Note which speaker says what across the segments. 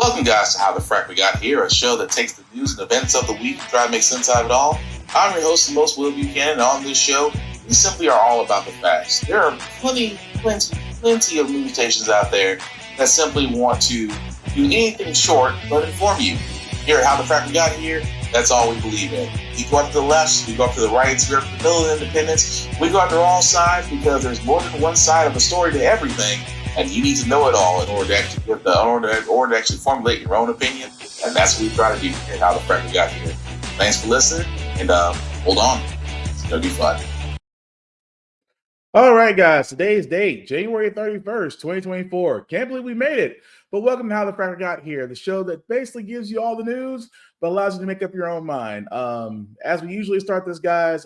Speaker 1: Welcome, guys, to How the Frack We Got Here, a show that takes the news and events of the week and try to make sense out of it all. I'm your host and most, Will Buchanan, and on this show, we simply are all about the facts. There are plenty of news stations out there that simply want to do anything short but inform you. Here at How the Frack We Got Here, that's all we believe in. We go up to the left, we go up to the right, we go up to the middle of independence, we go after all sides because there's more than one side of a story to everything. And you need to know it all in order to actually formulate your own opinion. And that's what we try to do here at How the Frack We Got Here. Thanks for listening, and hold on. It's going to be fun.
Speaker 2: All right, guys. Today's date, January 31st, 2024. Can't believe we made it. But welcome to How the Frack We Got Here, the show that basically gives you all the news, but allows you to make up your own mind. As we usually start this, guys,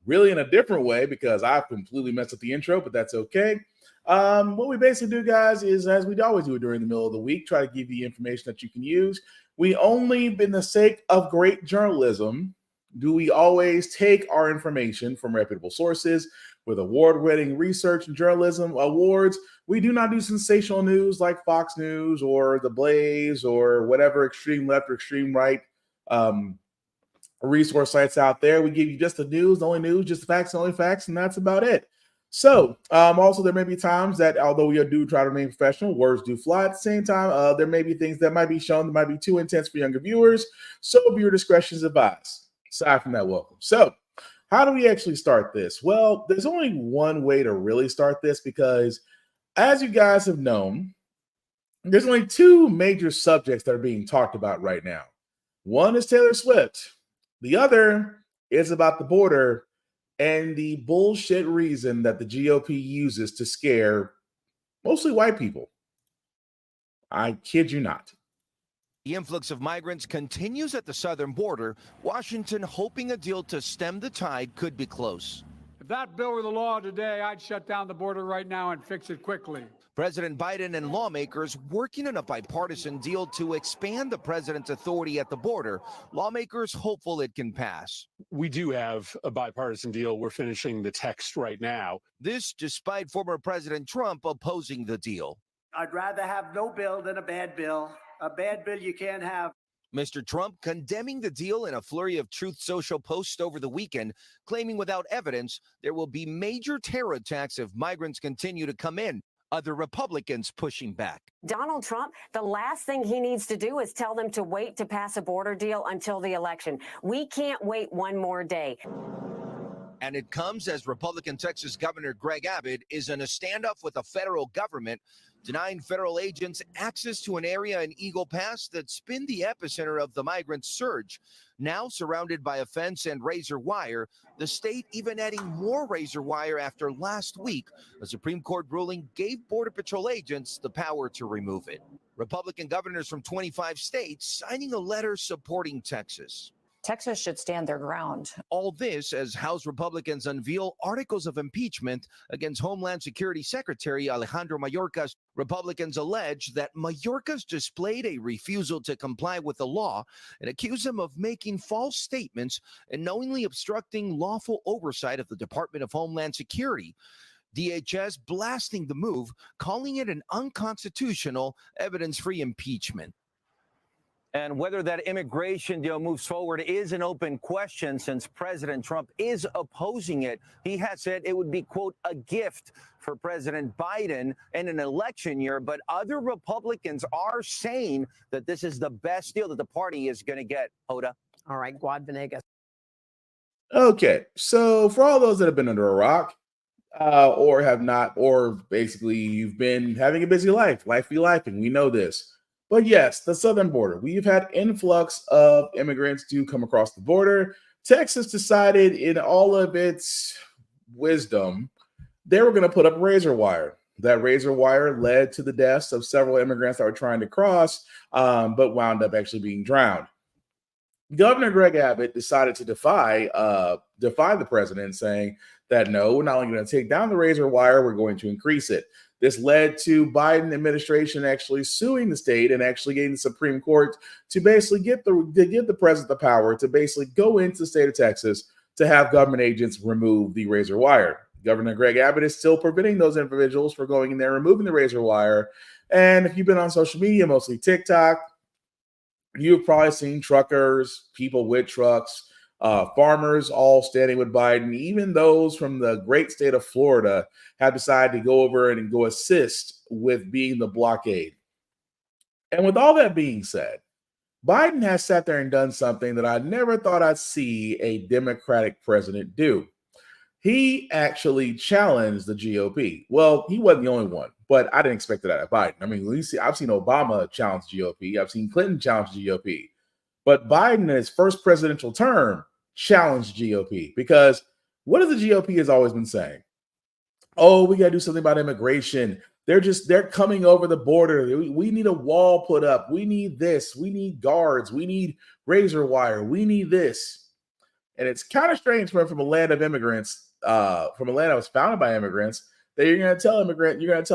Speaker 2: really in a different way because I've completely messed up the intro, but that's okay. What we basically do, guys, is as we always do during the middle of the week, try to give you information that you can use. We only, in the sake of great journalism, do we always take our information from reputable sources with award-winning research and journalism awards. We do not do sensational news like Fox News or The Blaze or whatever extreme left or extreme right resource sites out there. We give you just the news, the only news, just the facts, the only facts, and that's about it. So, also, there may be times that, although we do try to remain professional, words do fly. At the same time, there may be things that might be shown that might be too intense for younger viewers. So, viewer discretion is advised. Aside from that, welcome. So, how do we actually start this? Well, there's only one way to really start this because, as you guys have known, there's only two major subjects that are being talked about right now. One is Taylor Swift. The other is about the border and the bullshit reason that the GOP uses to scare mostly white people. I kid you not.
Speaker 3: The influx of migrants continues at the southern border. Washington hoping a deal to stem the tide could be close.
Speaker 4: If that bill were the law today, I'd shut down the border right now and fix it quickly.
Speaker 3: President Biden and lawmakers working on a bipartisan deal to expand the president's authority at the border. Lawmakers hopeful it can pass.
Speaker 5: We do have a bipartisan deal. We're finishing the text right now.
Speaker 3: This despite former President Trump opposing the deal.
Speaker 6: I'd rather have no bill than a bad bill. A bad bill you can't have.
Speaker 3: Mr. Trump condemning the deal in a flurry of Truth Social posts over the weekend, claiming without evidence there will be major terror attacks if migrants continue to come in. Other Republicans pushing back.
Speaker 7: Donald Trump, the last thing he needs to do is tell them to wait to pass a border deal until the election. We can't wait one more day.
Speaker 3: And it comes as Republican Texas Governor Greg Abbott is in a standoff with the federal government, denying federal agents access to an area in Eagle Pass that's been the epicenter of the migrant surge. Now surrounded by a fence and razor wire, the state even adding more razor wire after last week, a Supreme Court ruling gave Border Patrol agents the power to remove it. Republican governors from 25 states signing a letter supporting Texas.
Speaker 8: Texas should stand their ground.
Speaker 3: All this as House Republicans unveil articles of impeachment against Homeland Security Secretary Alejandro Mayorkas. Republicans allege that Mayorkas displayed a refusal to comply with the law and accuse him of making false statements and knowingly obstructing lawful oversight of the Department of Homeland Security. DHS blasting the move, calling it an unconstitutional, evidence-free impeachment.
Speaker 9: And whether that immigration deal moves forward is an open question since President Trump is opposing it. He has said it would be, quote, a gift for President Biden in an election year. But other Republicans are saying that this is the best deal that the party is going to get. Hoda.
Speaker 8: All right, Guad Venegas.
Speaker 2: Okay, so for all those that have been under a rock or have not, or basically you've been having a busy life be life, and we know this. But yes, the southern border. We've had influx of immigrants to come across the border. Texas decided in all of its wisdom, they were going to put up razor wire. That razor wire led to the deaths of several immigrants that were trying to cross, but wound up actually being drowned. Governor Greg Abbott decided to defy the president, saying that no, we're not only going to take down the razor wire, we're going to increase it. This led to Biden administration actually suing the state and actually getting the Supreme Court to basically give the president the power to basically go into the state of Texas to have government agents remove the razor wire. Governor Greg Abbott is still preventing those individuals from going in there, removing the razor wire, And if you've been on social media, mostly TikTok, you've probably seen truckers, people with trucks, farmers all standing with Biden. Even those from the great state of Florida have decided to go over and go assist with being the blockade. And with all that being said, Biden has sat there and done something that I never thought I'd see a Democratic president do. He actually challenged the GOP. Well, he wasn't the only one, but I didn't expect that out of Biden. I mean, I've seen Obama challenge GOP. I've seen Clinton challenge GOP. But Biden, in his first presidential term, challenged GOP because what has the GOP has always been saying? Oh, we got to do something about immigration. They're coming over the border. We need a wall put up. We need this. We need guards. We need razor wire. We need this. And it's kind of strange from a land of immigrants, from a land that was founded by immigrants, that you're going to tell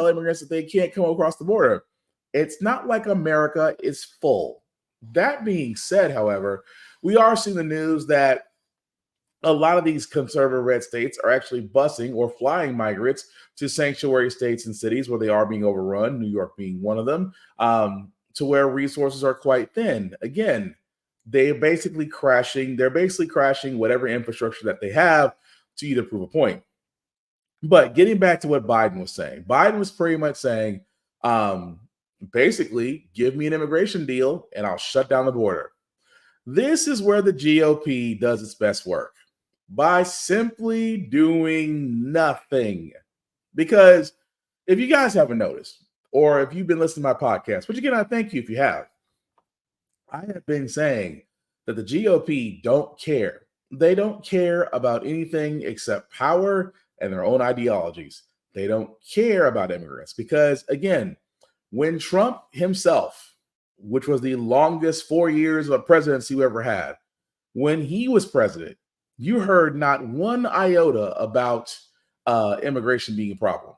Speaker 2: immigrants that they can't come across the border. It's not like America is full. That being said, however, we are seeing the news that a lot of these conservative red states are actually busing or flying migrants to sanctuary states and cities where they are being overrun, New York being one of them, to where resources are quite thin. Again, they're basically crashing whatever infrastructure that they have to you to prove a point. But getting back to what Biden was saying, Biden was pretty much saying, basically, give me an immigration deal and I'll shut down the border. This is where the GOP does its best work, by simply doing nothing. Because if you guys haven't noticed, or if you've been listening to my podcast, which again, I thank you if you have, I have been saying that the GOP don't care. They don't care about anything except power and their own ideologies. They don't care about immigrants because, again, when Trump himself, which was the longest 4 years of presidency we ever had, when he was president, you heard not one iota about immigration being a problem.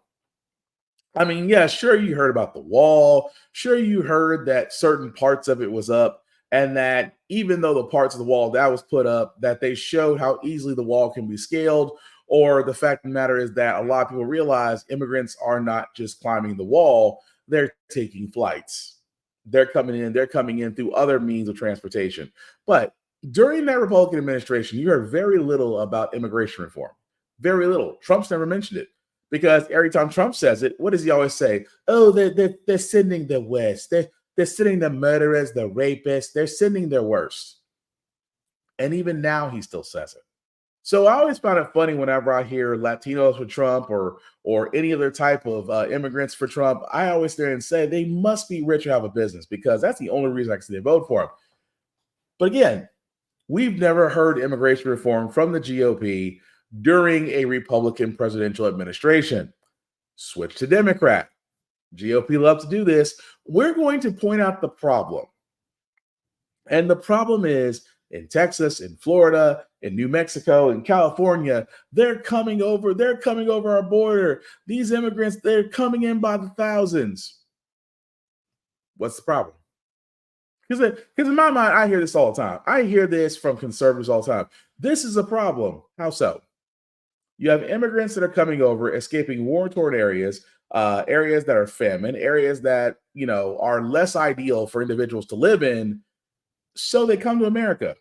Speaker 2: I mean, yeah, sure, you heard about the wall. Sure, you heard that certain parts of it was up, and that even though the parts of the wall that was put up, that they showed how easily the wall can be scaled, or the fact of the matter is that a lot of people realize immigrants are not just climbing the wall, they're taking flights. They're coming in through other means of transportation. But during that Republican administration, you heard very little about immigration reform. Very little. Trump's never mentioned it. Because every time Trump says it, what does he always say? Oh, they're sending the West. They're sending the murderers, the rapists. They're sending their worst. And even now, he still says it. So I always found it funny whenever I hear Latinos for Trump or any other type of immigrants for Trump. I always stand and say they must be rich or have a business because that's the only reason I can see they vote for him. But again, we've never heard immigration reform from the GOP during a Republican presidential administration. Switch to Democrat. GOP loves to do this. We're going to point out the problem. And the problem is in Texas, in Florida, in New Mexico, in California, they're coming over our border. These immigrants, they're coming in by the thousands. What's the problem? Because in my mind, I hear this all the time. I hear this from conservatives all the time. This is a problem. How so? You have immigrants that are coming over, escaping war-torn areas, areas that are famine, areas that, are less ideal for individuals to live in. So they come to America.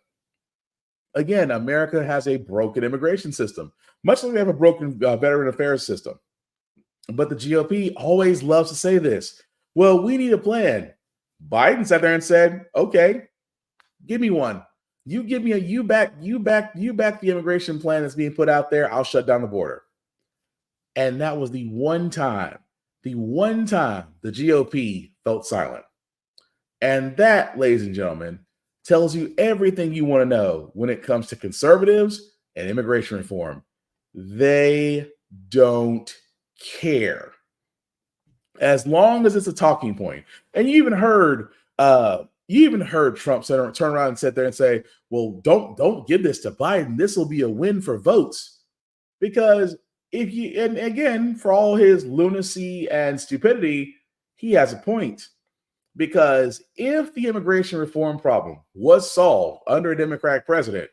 Speaker 2: Again, America has a broken immigration system, much like we have a broken veteran affairs system. But the GOP always loves to say this. Well, we need a plan. Biden sat there and said, okay, give me one. You give me you back the immigration plan that's being put out there. I'll shut down the border. And that was the one time the GOP felt silent. And that, ladies and gentlemen, tells you everything you want to know when it comes to conservatives and immigration reform. They don't care. As long as it's a talking point. And you even heard Trump turn around and sit there and say, well, don't give this to Biden. This will be a win for votes. Because and again, for all his lunacy and stupidity, he has a point. Because if the immigration reform problem was solved under a Democratic president,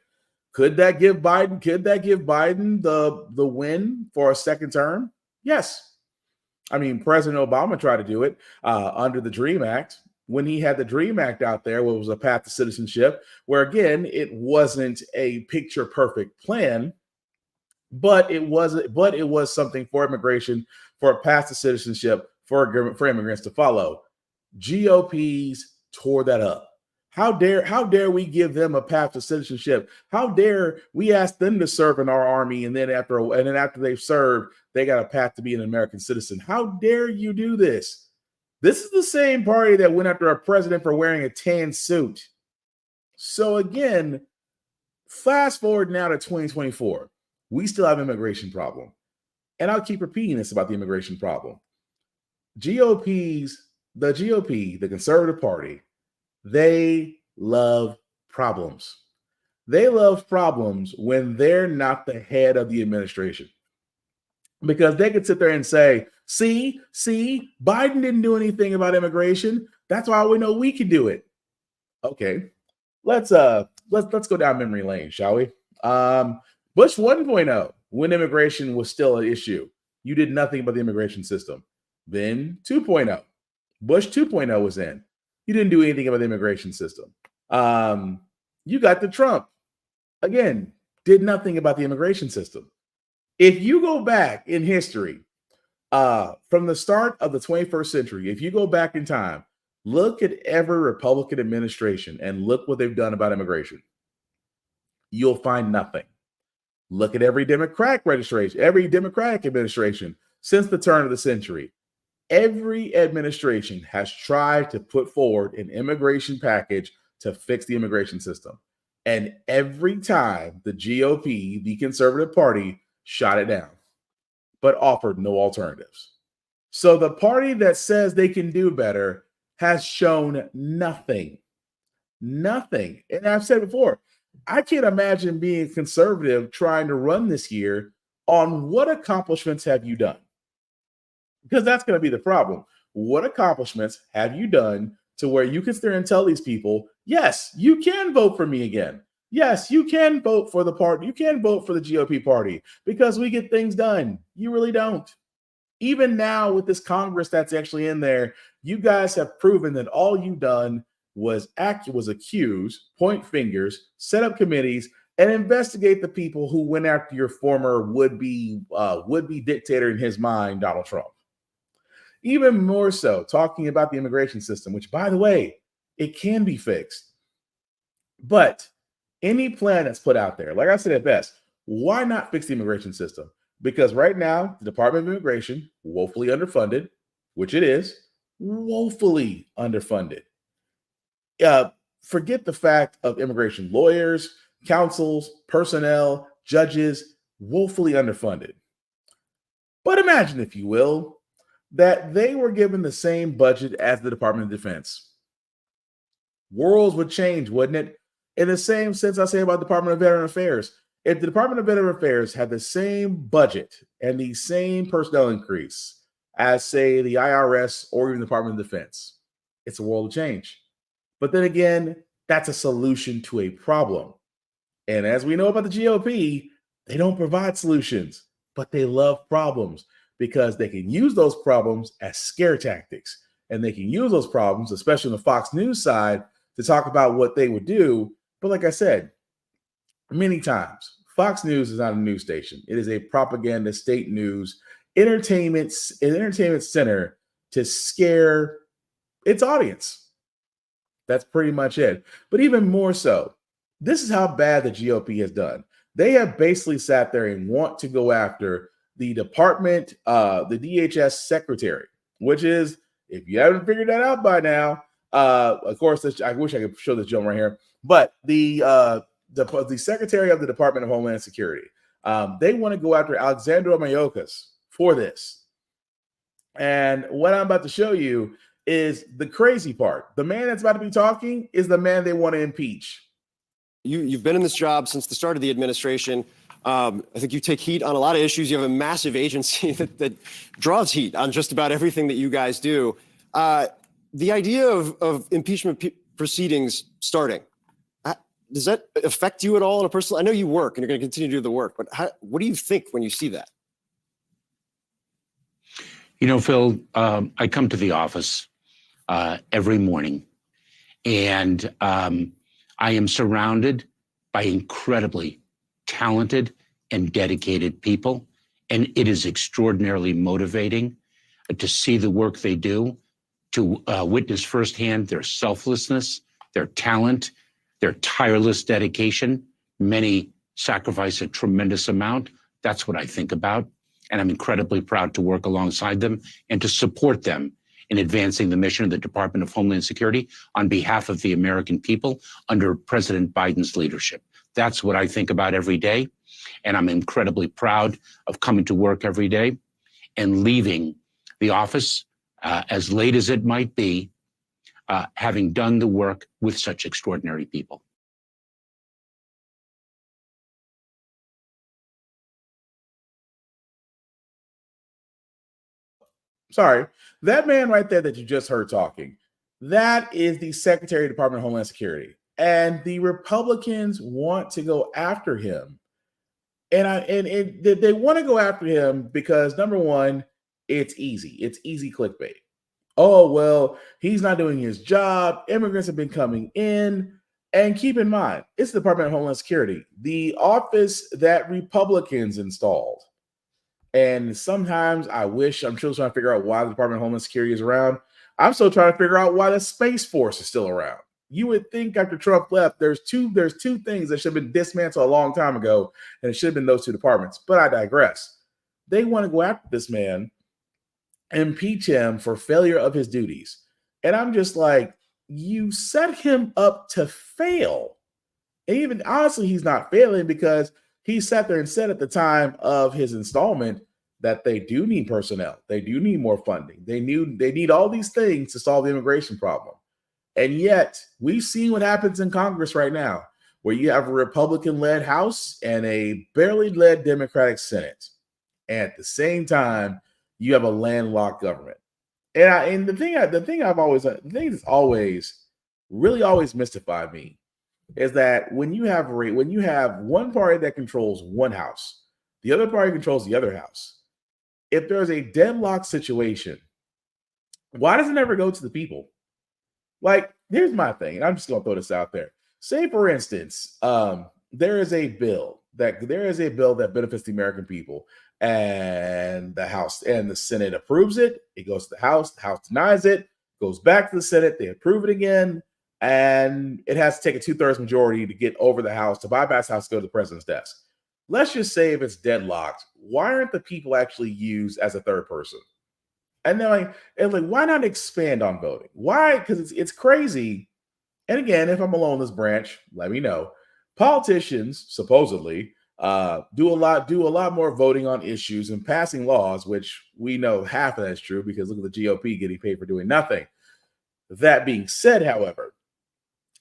Speaker 2: could that give Biden the win for a second term? Yes. I mean, President Obama tried to do it under the DREAM Act. When he had the DREAM Act out there, what was a path to citizenship, where again, it wasn't a picture perfect plan, but it was something for immigration, for a path to citizenship, for immigrants to follow. GOPs tore that up. How dare we give them a path to citizenship? How dare we ask them to serve in our army, and then after they've served, they got a path to be an American citizen? How dare you do this? This is the same party that went after a president for wearing a tan suit. So again, fast forward now to 2024. We still have an immigration problem. And I'll keep repeating this about the immigration problem. The GOP, the Conservative Party, they love problems. They love problems when they're not the head of the administration. Because they could sit there and say, see, Biden didn't do anything about immigration. That's why we know we can do it. Okay, let's go down memory lane, shall we? Bush 1.0, when immigration was still an issue, you did nothing about the immigration system. Then 2.0, Bush 2.0 was in. You didn't do anything about the immigration system. You got the Trump. Again, did nothing about the immigration system. If you go back in history, from the start of the 21st century, if you go back in time, look at every Republican administration and look what they've done about immigration. You'll find nothing. Look at every Democratic administration since the turn of the century. Every administration has tried to put forward an immigration package to fix the immigration system. And every time the GOP, the Conservative Party, shot it down, but offered no alternatives. So the party that says they can do better has shown nothing. Nothing. And I've said before, I can't imagine being conservative trying to run this year on what accomplishments have you done? Because that's going to be the problem. What accomplishments have you done to where you can sit there and tell these people, yes, you can vote for me again. Yes, you can vote for the party. You can vote for the GOP party because we get things done. You really don't. Even now with this Congress that's actually in there, you guys have proven that all you've done was accuse, point fingers, set up committees, and investigate the people who went after your former would-be dictator in his mind, Donald Trump. Even more so, talking about the immigration system, which, by the way, it can be fixed. But any plan that's put out there, like I said at best, why not fix the immigration system? Because right now, the Department of Immigration, woefully underfunded, which it is, woefully underfunded. Forget the fact of immigration lawyers, counsels, personnel, judges, woefully underfunded. But imagine, if you will, that they were given the same budget as the Department of Defense. Worlds would change, wouldn't it? In the same sense I say about the Department of Veteran Affairs. If the Department of Veteran Affairs had the same budget and the same personnel increase as, say, the IRS or even the Department of Defense, it's a world of change. But then again, that's a solution to a problem. And as we know about the GOP, they don't provide solutions, but they love problems because they can use those problems as scare tactics. And they can use those problems, especially on the Fox News side, to talk about what they would do. But like I said, many times, Fox News is not a news station. It is a propaganda, state news, entertainment center to scare its audience. That's pretty much it. But even more so, this is how bad the GOP has done. They have basically sat there and want to go after the department, the DHS secretary, which is, if you haven't figured that out by now, of course, I wish I could show this gentleman right here, but the secretary of the Department of Homeland Security, they want to go after Alexandria Mayorkas for this. And what I'm about to show you is the crazy part. The man that's about to be talking is the man they want to impeach.
Speaker 10: You've been in this job since the start of the administration. I think you take heat on a lot of issues. You have a massive agency that draws heat on just about everything that you guys do. The idea of impeachment proceedings starting, does that affect you at all on a personal? I know you work and you're going to continue to do the work, but what do you think when you see that?
Speaker 11: You know, Phil, I come to the office every morning, and I am surrounded by incredibly talented and dedicated people. And it is extraordinarily motivating to see the work they do, to witness firsthand their selflessness, their talent, their tireless dedication. Many sacrifice a tremendous amount. That's what I think about. And I'm incredibly proud to work alongside them and to support them in advancing the mission of the Department of Homeland Security on behalf of the American people under President Biden's leadership. That's what I think about every day. And I'm incredibly proud of coming to work every day and leaving the office as late as it might be, having done the work with such extraordinary people.
Speaker 2: Sorry, that man right there that you just heard talking, that is the Secretary of the Department of Homeland Security. And the Republicans want to go after him. And they want to go after him because, number one, it's easy. It's easy clickbait. Oh, well, he's not doing his job. Immigrants have been coming in. And keep in mind, it's the Department of Homeland Security, the office that Republicans installed. And sometimes I'm still trying to figure out why the Department of Homeland Security is around. I'm still trying to figure out why the Space Force is still around. You would think after Trump left, there's two things that should have been dismantled a long time ago, and it should have been those two departments. But I digress. They want to go after this man, impeach him for failure of his duties. And I'm just like, you set him up to fail. And even honestly, he's not failing because he sat there and said at the time of his installment that they do need personnel. They do need more funding. They need all these things to solve the immigration problem. And yet we've seen what happens in Congress right now, where you have a Republican-led House and a barely led Democratic Senate. And at the same time, you have a landlocked government. And the thing that's always mystified me is that when you have one party that controls one house, the other party controls the other house. If there's a deadlock situation, why does it never go to the people? Like, here's my thing, and I'm just going to throw this out there. Say, for instance, there is a bill that benefits the American people, and the House and the Senate approves it. It goes to the House denies it, goes back to the Senate, they approve it again, and it has to take a 2/3 majority to get over the House, to bypass the House, to go to the president's desk. Let's just say if it's deadlocked, why aren't the people actually used as a third person? And then why not expand on voting? Why? Because it's crazy. And again, if I'm alone in this branch, let me know. Politicians supposedly do a lot more voting on issues and passing laws, which we know half of that's true because look at the GOP getting paid for doing nothing. That being said, however,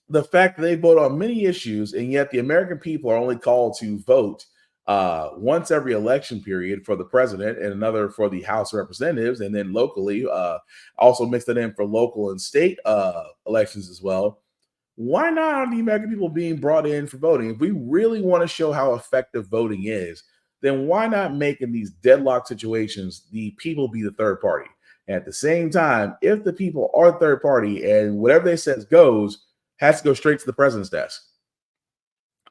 Speaker 2: the fact that they vote on many issues and yet the American people are only called to vote once every election period for the president and another for the House of Representatives, and then locally also mix it in for local and state elections as well. Why not are the American people being brought in for voting? If we really want to show how effective voting is, then why not make in these deadlock situations the people be the third party? And at the same time, if the people are the third party and whatever they says goes, has to go straight to the president's desk.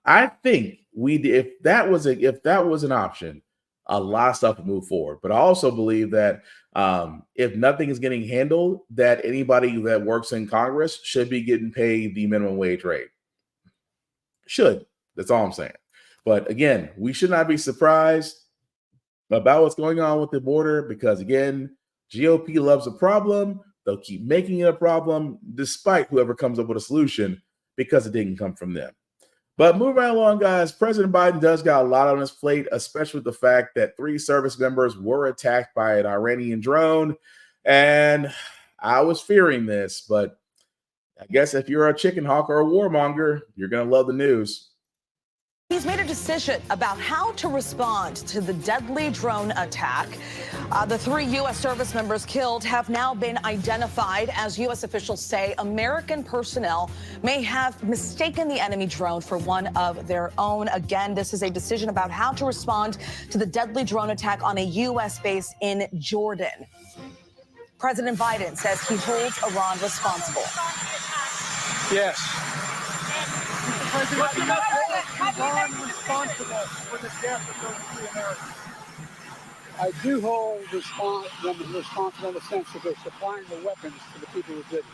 Speaker 2: I think if that was an option, a lot of stuff would move forward. But I also believe that if nothing is getting handled, that anybody that works in Congress should be getting paid the minimum wage rate. Should. That's all I'm saying. But again, we should not be surprised about what's going on with the border because, again, GOP loves a problem. They'll keep making it a problem despite whoever comes up with a solution because it didn't come from them. But moving right along, guys, President Biden does got a lot on his plate, especially with the fact that 3 service members were attacked by an Iranian drone. And I was fearing this, but I guess if you're a chicken hawk or a warmonger, you're going to love the news.
Speaker 12: He's made a decision about how to respond to the deadly drone attack. The 3 U.S. service members killed have now been identified. As U.S. officials say, American personnel may have mistaken the enemy drone for one of their own. Again, this is a decision about how to respond to the deadly drone attack on a U.S. base in Jordan. President Biden says he holds Iran responsible.
Speaker 4: Yes. Mr. President, Iran responsible for the death of those 3 Americans. I do hold them responsible in the sense that they're supplying the weapons to the people who did it.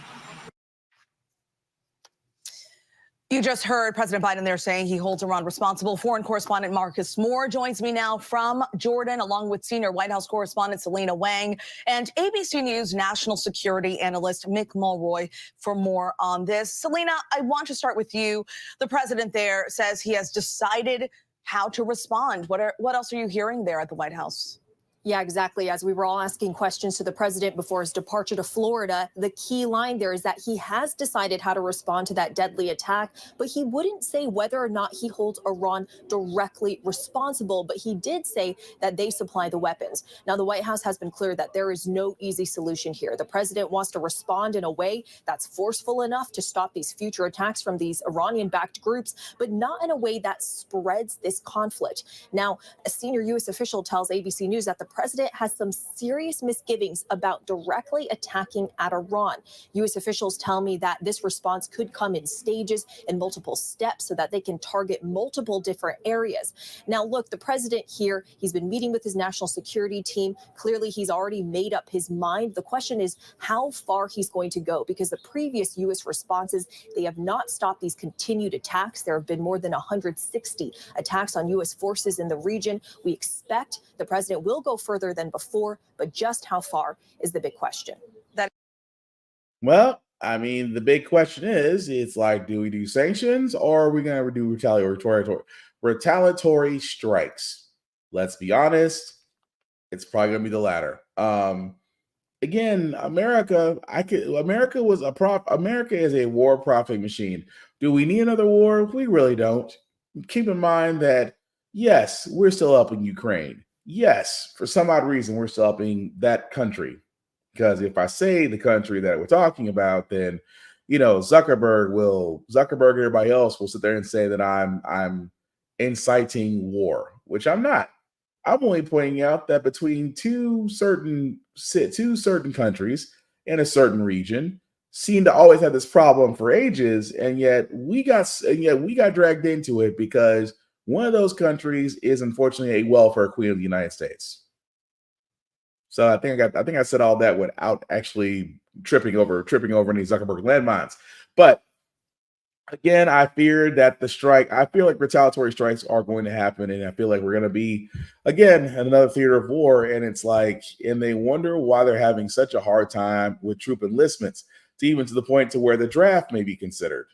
Speaker 12: You just heard President Biden there saying he holds Iran responsible. Foreign correspondent Marcus Moore joins me now from Jordan, along with senior White House correspondent Selena Wang and ABC News national security analyst Mick Mulroy for more on this. Selena, I want to start with you. The president there says he has decided how to respond. What else are you hearing there at the White House?
Speaker 13: Yeah, exactly. As we were all asking questions to the president before his departure to Florida, the key line there is that he has decided how to respond to that deadly attack, but he wouldn't say whether or not he holds Iran directly responsible, but he did say that they supply the weapons. Now, the White House has been clear that there is no easy solution here. The president wants to respond in a way that's forceful enough to stop these future attacks from these Iranian-backed groups, but not in a way that spreads this conflict. Now, a senior U.S. official tells ABC News that the president has some serious misgivings about directly attacking at Iran. U.S. officials tell me that this response could come in stages and multiple steps so that they can target multiple different areas. Now, look, the president here, he's been meeting with his national security team. Clearly, he's already made up his mind. The question is how far he's going to go, because the previous U.S. responses, they have not stopped these continued attacks. There have been more than 160 attacks on U.S. forces in the region. We expect the president will go further than before, but just how far is the big question.
Speaker 2: Well, I mean, the big question is, it's like, do we do sanctions or are we going to do retaliatory strikes? Let's be honest, it's probably going to be the latter. Again, America is a war profit machine. Do we need another war? We really don't. Keep in mind that, yes, we're still helping Ukraine. Yes, for some odd reason, we're still helping that country. Because if I say the country that we're talking about, then, Zuckerberg and everybody else will sit there and say that I'm inciting war, which I'm not. I'm only pointing out that between two certain countries in a certain region seem to always have this problem for ages, and yet we got dragged into it because one of those countries is unfortunately a welfare queen of the United States. So I think I said all that without actually tripping over any Zuckerberg landmines. But again, I feel like retaliatory strikes are going to happen, and I feel like we're going to be again in another theater of war. And it's like, and they wonder why they're having such a hard time with troop enlistments, even to the point to where the draft may be considered.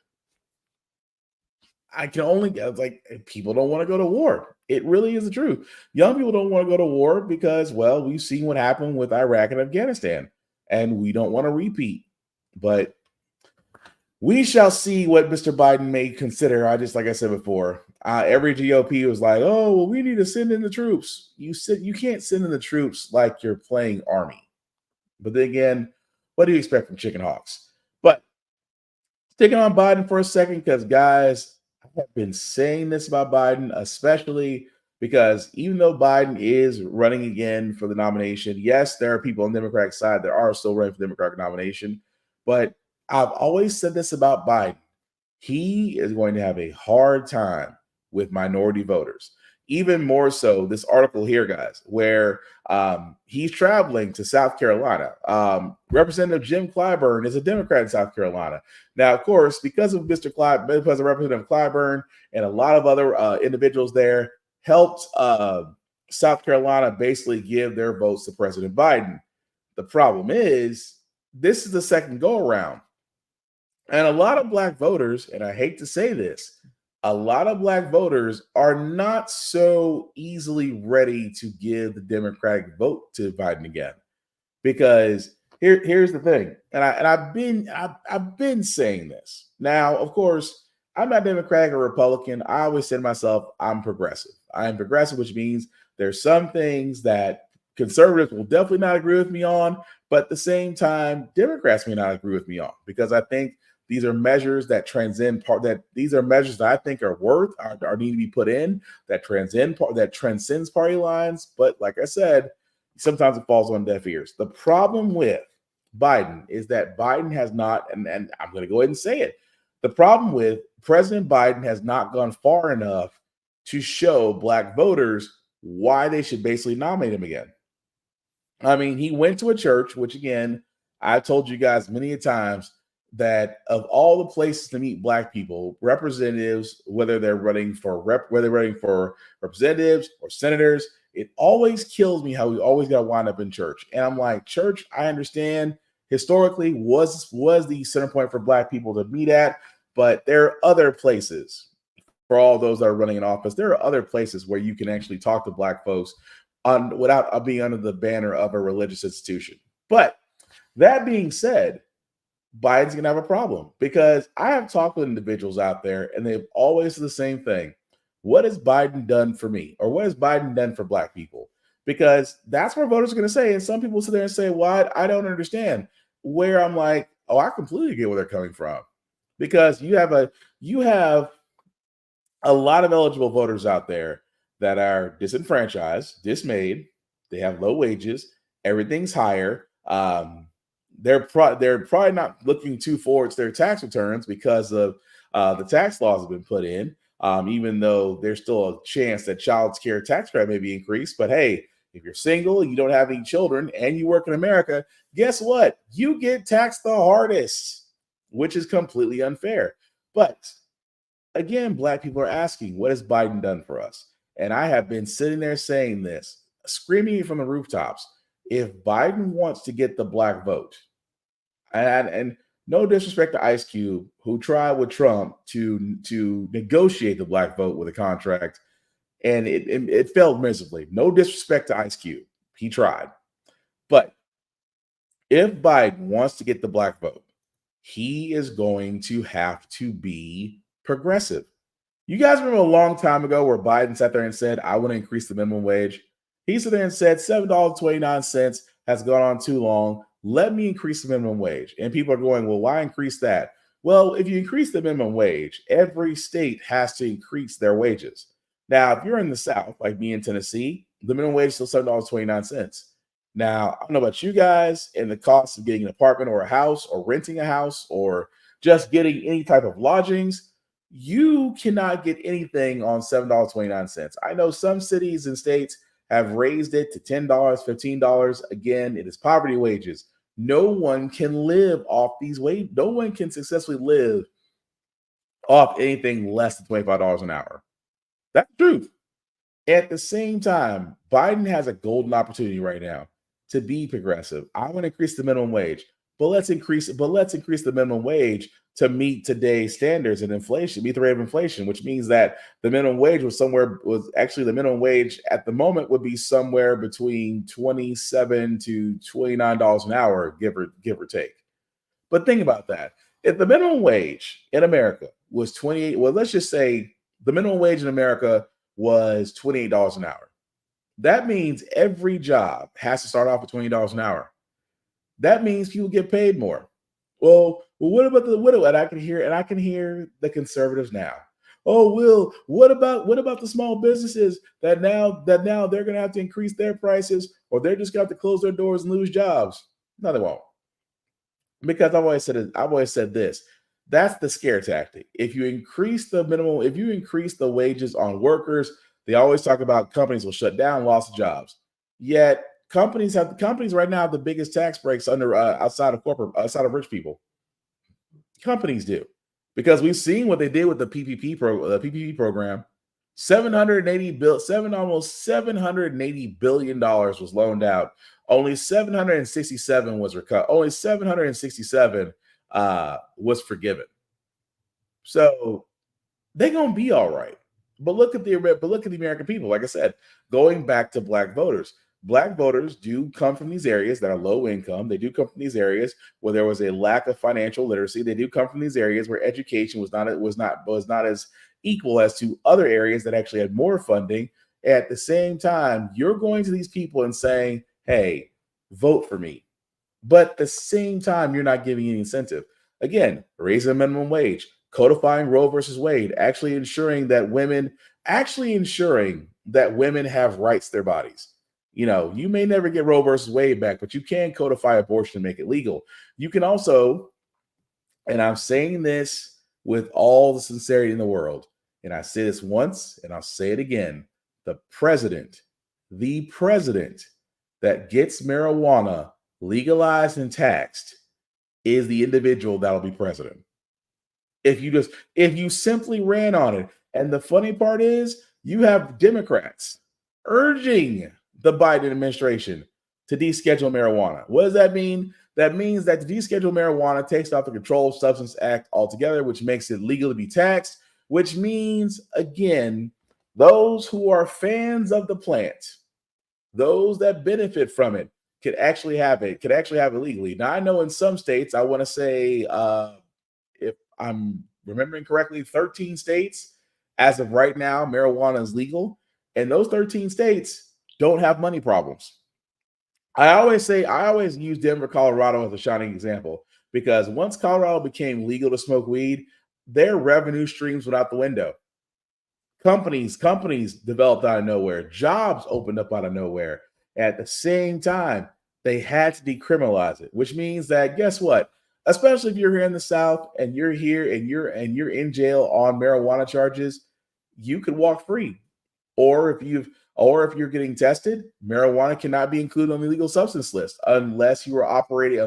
Speaker 2: People don't want to go to war. It really is the truth. Young people don't want to go to war because, well, we've seen what happened with Iraq and Afghanistan, and we don't want to repeat. But we shall see what Mr. Biden may consider. Like I said before, every GOP was like, "Oh, well, we need to send in the troops." You can't send in the troops like you're playing Army. But then again, what do you expect from chicken hawks? But sticking on Biden for a second, because guys, I have been saying this about Biden, especially because even though Biden is running again for the nomination, yes, there are people on the Democratic side that are still running for the Democratic nomination, but I've always said this about Biden. He is going to have a hard time with minority voters. Even more so, this article here, guys, where he's traveling to South Carolina. Representative Jim Clyburn is a Democrat in South Carolina. Now, of course, because of Representative Clyburn and a lot of other individuals there helped South Carolina basically give their votes to President Biden. The problem is, this is the second go-around. And a lot of Black voters, and I hate to say this, a lot of Black voters are not so easily ready to give the Democratic vote to Biden again, because here's the thing, and I've been saying this. Now, of course, I'm not Democratic or Republican. I always say to myself, I'm progressive. I am progressive, which means there's some things that conservatives will definitely not agree with me on, but at the same time, Democrats may not agree with me on, because I think these are measures that these are measures that I think are need to be put in that transcends party lines. But like I said, sometimes it falls on deaf ears. The problem with Biden is that Biden has not, and I'm going to go ahead and say it. The problem with President Biden has not gone far enough to show black voters why they should basically nominate him again. I mean, he went to a church, which again, I told you guys many a times that of all the places to meet black people, representatives, whether they're running for representatives or senators, it always kills me how we always got to wind up in church. And I'm like, church, I understand historically was the center point for black people to meet at, but there are other places for all those that are running in office. There are other places where you can actually talk to black folks without being under the banner of a religious institution. But that being said, Biden's going to have a problem because I have talked with individuals out there and they've always said the same thing. What has Biden done for me? Or what has Biden done for black people? Because that's where voters are going to say. And some people sit there and say, well, I don't understand. Where I'm like, oh, I completely get where they're coming from. Because you have a lot of eligible voters out there that are disenfranchised, dismayed. They have low wages. Everything's higher. They're probably not looking too forward to their tax returns because of the tax laws have been put in. Even though there's still a chance that child care tax credit may be increased. But hey, if you're single, you don't have any children, and you work in America, guess what? You get taxed the hardest, which is completely unfair. But again, black people are asking, what has Biden done for us? And I have been sitting there saying this, screaming it from the rooftops. If Biden wants to get the black vote, and no disrespect to Ice Cube, who tried with Trump to negotiate the black vote with a contract, and it failed miserably. No disrespect to Ice Cube. He tried. But if Biden wants to get the black vote, he is going to have to be progressive. You guys remember a long time ago where Biden sat there and said, I want to increase the minimum wage? He sat there and said $7.29 has gone on too long. Let me increase the minimum wage. And people are going, well, why increase that? Well, if you increase the minimum wage, every state has to increase their wages. Now, if you're in the South, like me in Tennessee, the minimum wage is still $7.29. Now, I don't know about you guys and the cost of getting an apartment or a house or renting a house or just getting any type of lodgings. You cannot get anything on $7.29. I know some cities and states have raised it to $10, $15. Again, it is poverty wages. No one can live off these wages. No one can successfully live off anything less than $25 an hour. That's the truth. At the same time, Biden has a golden opportunity right now to be progressive. I want to increase the minimum wage, but let's increase the minimum wage to meet today's standards and inflation, meet the rate of inflation, which means that the minimum wage the minimum wage at the moment would be somewhere between $27 to $29 an hour, give or take. But think about that. If the minimum wage in America was 28, well, let's just say the minimum wage in America was $28 an hour. That means every job has to start off with $20 an hour. That means people get paid more. Well, what about the widow? And I can hear the conservatives now. Oh, Will, what about the small businesses that now they're going to have to increase their prices, or they're just going to have to close their doors and lose jobs? No, they won't. Because I've always said this. That's the scare tactic. If you increase the wages on workers, they always talk about companies will shut down, loss of jobs. Yet companies right now have the biggest tax breaks outside of rich people. Companies do, because we've seen what they did with the PPP program. Almost $780 billion was loaned out. Only 767 was recovered. Only 767 was forgiven. So they're gonna be all right. But look at the American people. Like I said, going back to black voters do come from these areas that are low income. They do come from these areas where there was a lack of financial literacy. They do come from these areas where education was not as equal as to other areas that actually had more funding. At the same time, you're going to these people and saying, hey, vote for me. But at the same time, you're not giving any incentive. Again, raising the minimum wage, codifying Roe versus Wade, actually ensuring that women have rights to their bodies. You may never get Roe versus Wade back, but you can codify abortion and make it legal. You can also, and I'm saying this with all the sincerity in the world, and I say this once and I'll say it again, the president that gets marijuana legalized and taxed is the individual that'll be president. If you simply ran on it. And the funny part is you have Democrats urging the Biden administration to deschedule marijuana. What does that mean? That means that to deschedule marijuana takes off the Controlled Substance Act altogether, which makes it legal to be taxed, which means, again, those who are fans of the plant, those that benefit from it, could actually have it legally. Now, I know in some states, I want to say, if I'm remembering correctly, 13 states, as of right now, marijuana is legal. And those 13 states don't have money problems. I always use Denver, Colorado as a shining example, because once Colorado became legal to smoke weed, their revenue streams went out the window. Companies developed out of nowhere. Jobs opened up out of nowhere. At the same time, they had to decriminalize it, which means that, guess what? Especially if you're here in the South and you're here and you're in jail on marijuana charges, you could walk free. Or if you're getting tested, marijuana cannot be included on the illegal substance list unless you are operating,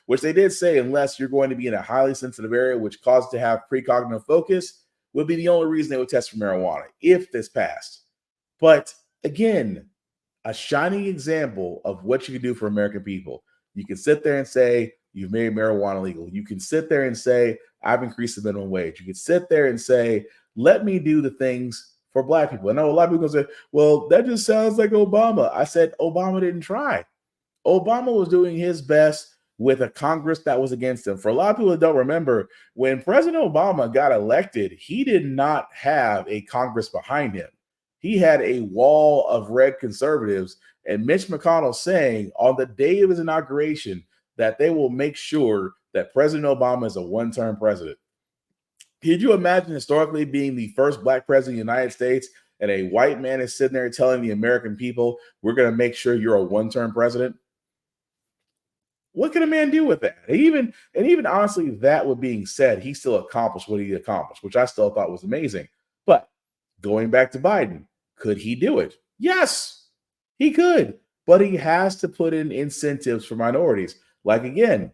Speaker 2: which they did say, unless you're going to be in a highly sensitive area, which causes to have precognitive focus, would be the only reason they would test for marijuana if this passed. But again, a shining example of what you can do for American people. You can sit there and say, you've made marijuana legal. You can sit there and say, I've increased the minimum wage. You can sit there and say, let me do the things for Black people. I know a lot of people say, well, that just sounds like Obama. I said, Obama didn't try. Obama was doing his best with a Congress that was against him. For a lot of people that don't remember, when President Obama got elected, he did not have a Congress behind him. He had a wall of red conservatives, and Mitch McConnell saying on the day of his inauguration that they will make sure that President Obama is a one-term president. Could you imagine historically being the first Black president of the United States and a white man is sitting there telling the American people, we're going to make sure you're a one-term president? What can a man do with that? Even honestly, that with being said, he still accomplished what he accomplished, which I still thought was amazing. But going back to Biden, could he do it? Yes, he could. But he has to put in incentives for minorities. Like, again,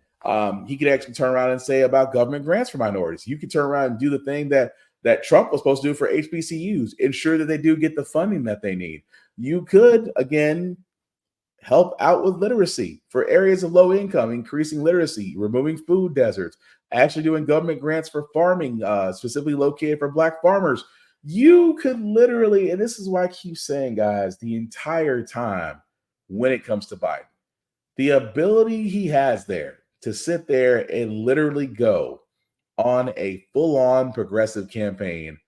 Speaker 2: he could actually turn around and say about government grants for minorities. You could turn around and do the thing that Trump was supposed to do for HBCUs, ensure that they do get the funding that they need. You could, again, help out with literacy for areas of low income, increasing literacy, removing food deserts, actually doing government grants for farming, specifically located for Black farmers. You could literally, and this is why I keep saying, guys, the entire time when it comes to Biden, the ability he has there to sit there and literally go on a full-on progressive campaign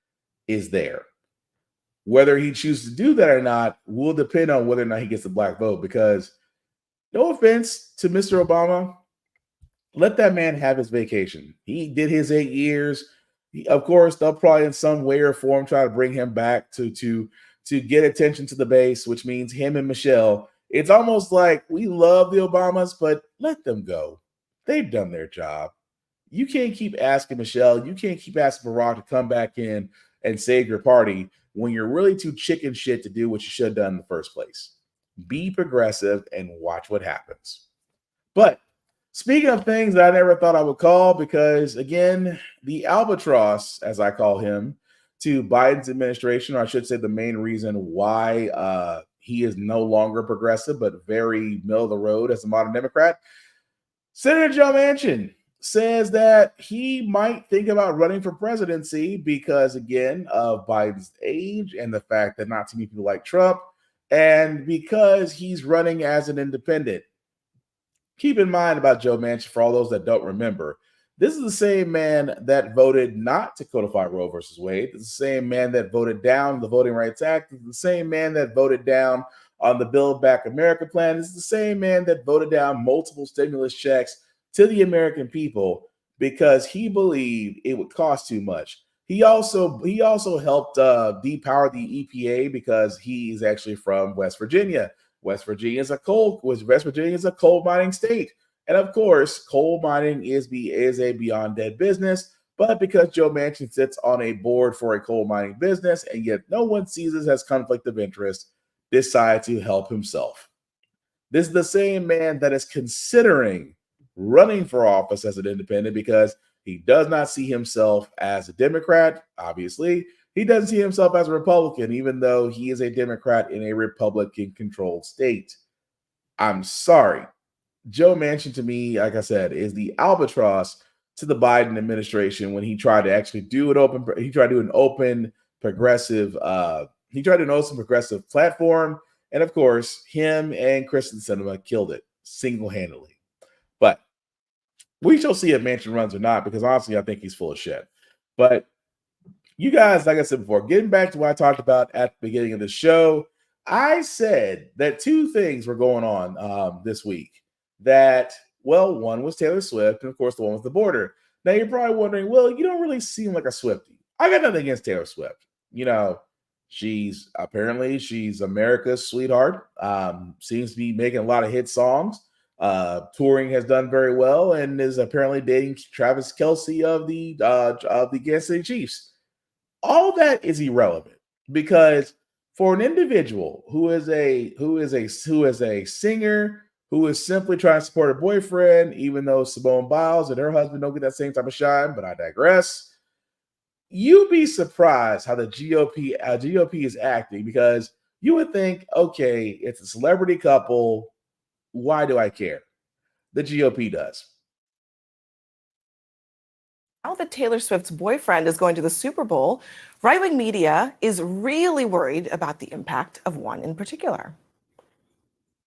Speaker 2: is there. Whether he chooses to do that or not will depend on whether or not he gets the Black vote, because no offense to Mr. Obama, let that man have his vacation. He did his 8 years. Of course, they'll probably in some way or form try to bring him back to get attention to the base, which means him and Michelle. It's almost like we love the Obamas, but let them go. They've done their job. You can't keep asking Michelle. You can't keep asking Barack to come back in and save your party when you're really too chicken shit to do what you should have done in the first place. Be progressive and watch what happens. But speaking of things that I never thought I would call, because again, the albatross, as I call him, to Biden's administration, or I should say the main reason why he is no longer progressive, but very middle of the road as a modern Democrat, Senator Joe Manchin says that he might think about running for presidency because, again, of Biden's age and the fact that not too many people like Trump, and because he's running as an independent. Keep in mind about Joe Manchin, for all those that don't remember, this is the same man that voted not to codify Roe versus Wade. It's the same man that voted down the Voting Rights Act. It's the same man that voted down on the Build Back America plan. It's the same man that voted down multiple stimulus checks to the American people because he believed it would cost too much. He also helped depower the EPA because he's actually from West Virginia, West Virginia is a coal mining state. And of course, coal mining is a beyond dead business. But because Joe Manchin sits on a board for a coal mining business, and yet no one sees this as conflict of interest, decide to help himself. This is the same man that is considering running for office as an independent because he does not see himself as a Democrat. Obviously, he doesn't see himself as a Republican, even though he is a Democrat in a Republican-controlled state. I'm sorry. Joe Manchin, to me, like I said, is the albatross to the Biden administration when he tried to actually do an open progressive platform. And of course, him and Kristen Sinema killed it single-handedly. But we shall see if Manchin runs or not, because honestly, I think he's full of shit. But you guys, like I said before, getting back to what I talked about at the beginning of the show, I said that two things were going on this week. That, well, one was Taylor Swift, and of course, the one was the border. Now, you're probably wondering, well, you don't really seem like a Swiftie. I got nothing against Taylor Swift. You know, she's America's sweetheart. Seems to be making a lot of hit songs. Touring has done very well, and is apparently dating Travis Kelce of the Kansas City Chiefs. All that is irrelevant because for an individual who is a singer who is simply trying to support her boyfriend, even though Simone Biles and her husband don't get that same type of shine, but I digress. You'd be surprised how the GOP is acting, because you would think, okay, it's a celebrity couple. Why do I care? The GOP does.
Speaker 14: Now that Taylor Swift's boyfriend is going to the Super Bowl, right-wing media is really worried about the impact of one in particular.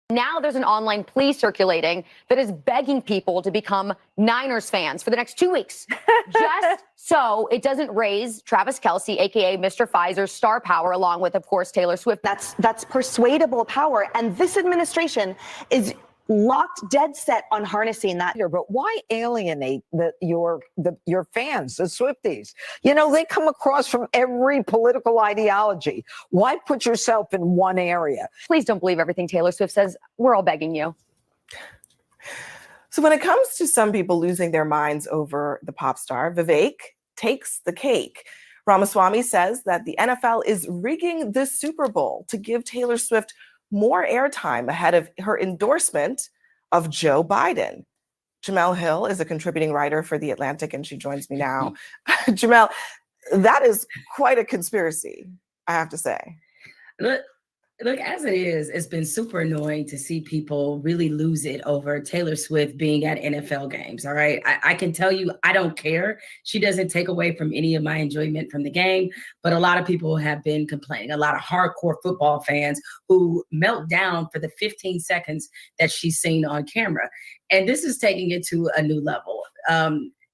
Speaker 15: Now there's an online plea circulating that is begging people to become Niners fans for the next 2 weeks, just so it doesn't raise Travis Kelce, aka Mr. Pfizer's star power, along with, of course, Taylor Swift.
Speaker 12: That's persuadable power, and this administration is locked dead set on harnessing that.
Speaker 16: But why alienate your fans, the Swifties? You know, they come across from every political ideology. Why put yourself in one area?
Speaker 15: Please don't believe everything Taylor Swift says. We're all begging you.
Speaker 14: So when it comes to some people losing their minds over the pop star, Vivek takes the cake. Ramaswamy says that the NFL is rigging the Super Bowl to give Taylor Swift more airtime ahead of her endorsement of Joe Biden. Jamel Hill is a contributing writer for The Atlantic, and she joins me now. Jamel, that is quite a conspiracy, I have to say.
Speaker 17: Look, as it is, it's been super annoying to see people really lose it over Taylor Swift being at NFL games, all right? I can tell you, I don't care. She doesn't take away from any of my enjoyment from the game, but a lot of people have been complaining, a lot of hardcore football fans who melt down for the 15 seconds that she's seen on camera. And this is taking it to a new level.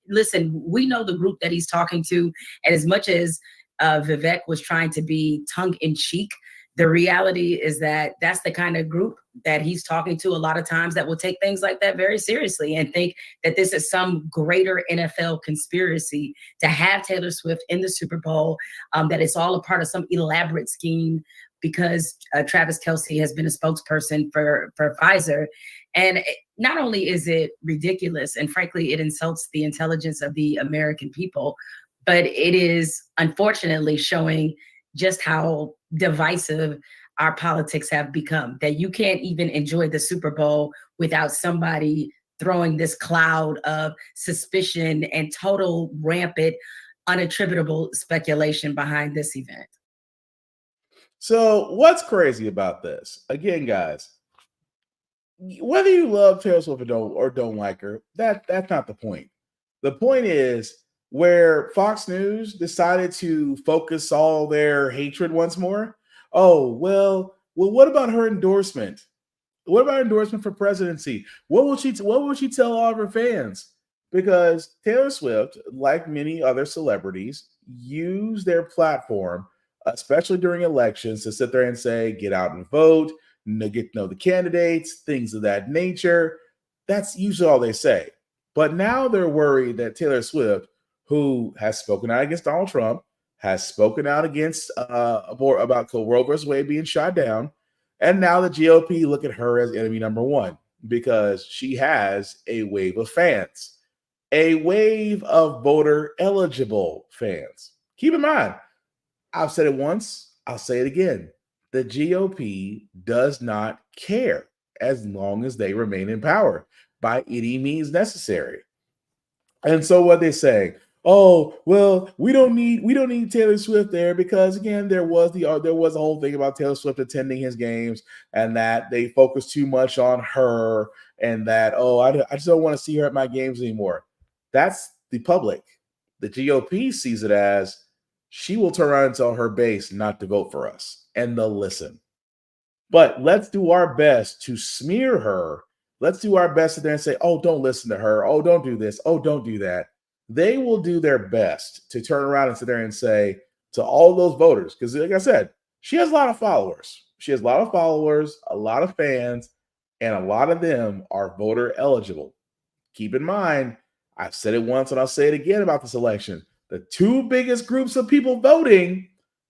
Speaker 17: Listen, we know the group that he's talking to, and as much as Vivek was trying to be tongue-in-cheek, the reality is that that's the kind of group that he's talking to a lot of times that will take things like that very seriously and think that this is some greater NFL conspiracy to have Taylor Swift in the Super Bowl, that it's all a part of some elaborate scheme because Travis Kelce has been a spokesperson for Pfizer. And not only is it ridiculous, and frankly, it insults the intelligence of the American people, but it is unfortunately showing just how divisive our politics have become, that you can't even enjoy the Super Bowl without somebody throwing this cloud of suspicion and total rampant, unattributable speculation behind this event.
Speaker 2: So what's crazy about this? Again, guys, whether you love Taylor Swift or don't like her, that's not the point. The point is where Fox News decided to focus all their hatred once more. Oh, well, what about her endorsement? What about endorsement for presidency? What will she tell all of her fans? Because Taylor Swift, like many other celebrities, use their platform, especially during elections, to sit there and say, get out and vote, get to know the candidates, things of that nature. That's usually all they say. But now they're worried that Taylor Swift, who has spoken out against Donald Trump, has spoken out against about Roe vs. Wade being shot down, And now the GOP look at her as enemy number one because she has a wave of fans, a wave of voter eligible fans. Keep in mind, I've said it once, I'll say it again. The GOP does not care as long as they remain in power by any means necessary. And so what they say, oh, well, we don't need Taylor Swift there because again, there was a whole thing about Taylor Swift attending his games and that they focus too much on her and that, oh, I just don't want to see her at my games anymore. That's the public. The GOP sees it as she will turn around and tell her base not to vote for us, and they'll listen. But let's do our best to smear her. Let's do our best to there and say, oh, don't listen to her. Oh, don't do this. Oh, don't do that. They will do their best to turn around and sit there and say to all those voters, because like I said, she has a lot of followers. She has a lot of followers, a lot of fans, and a lot of them are voter eligible. Keep in mind, I've said it once and I'll say it again about this election. The two biggest groups of people voting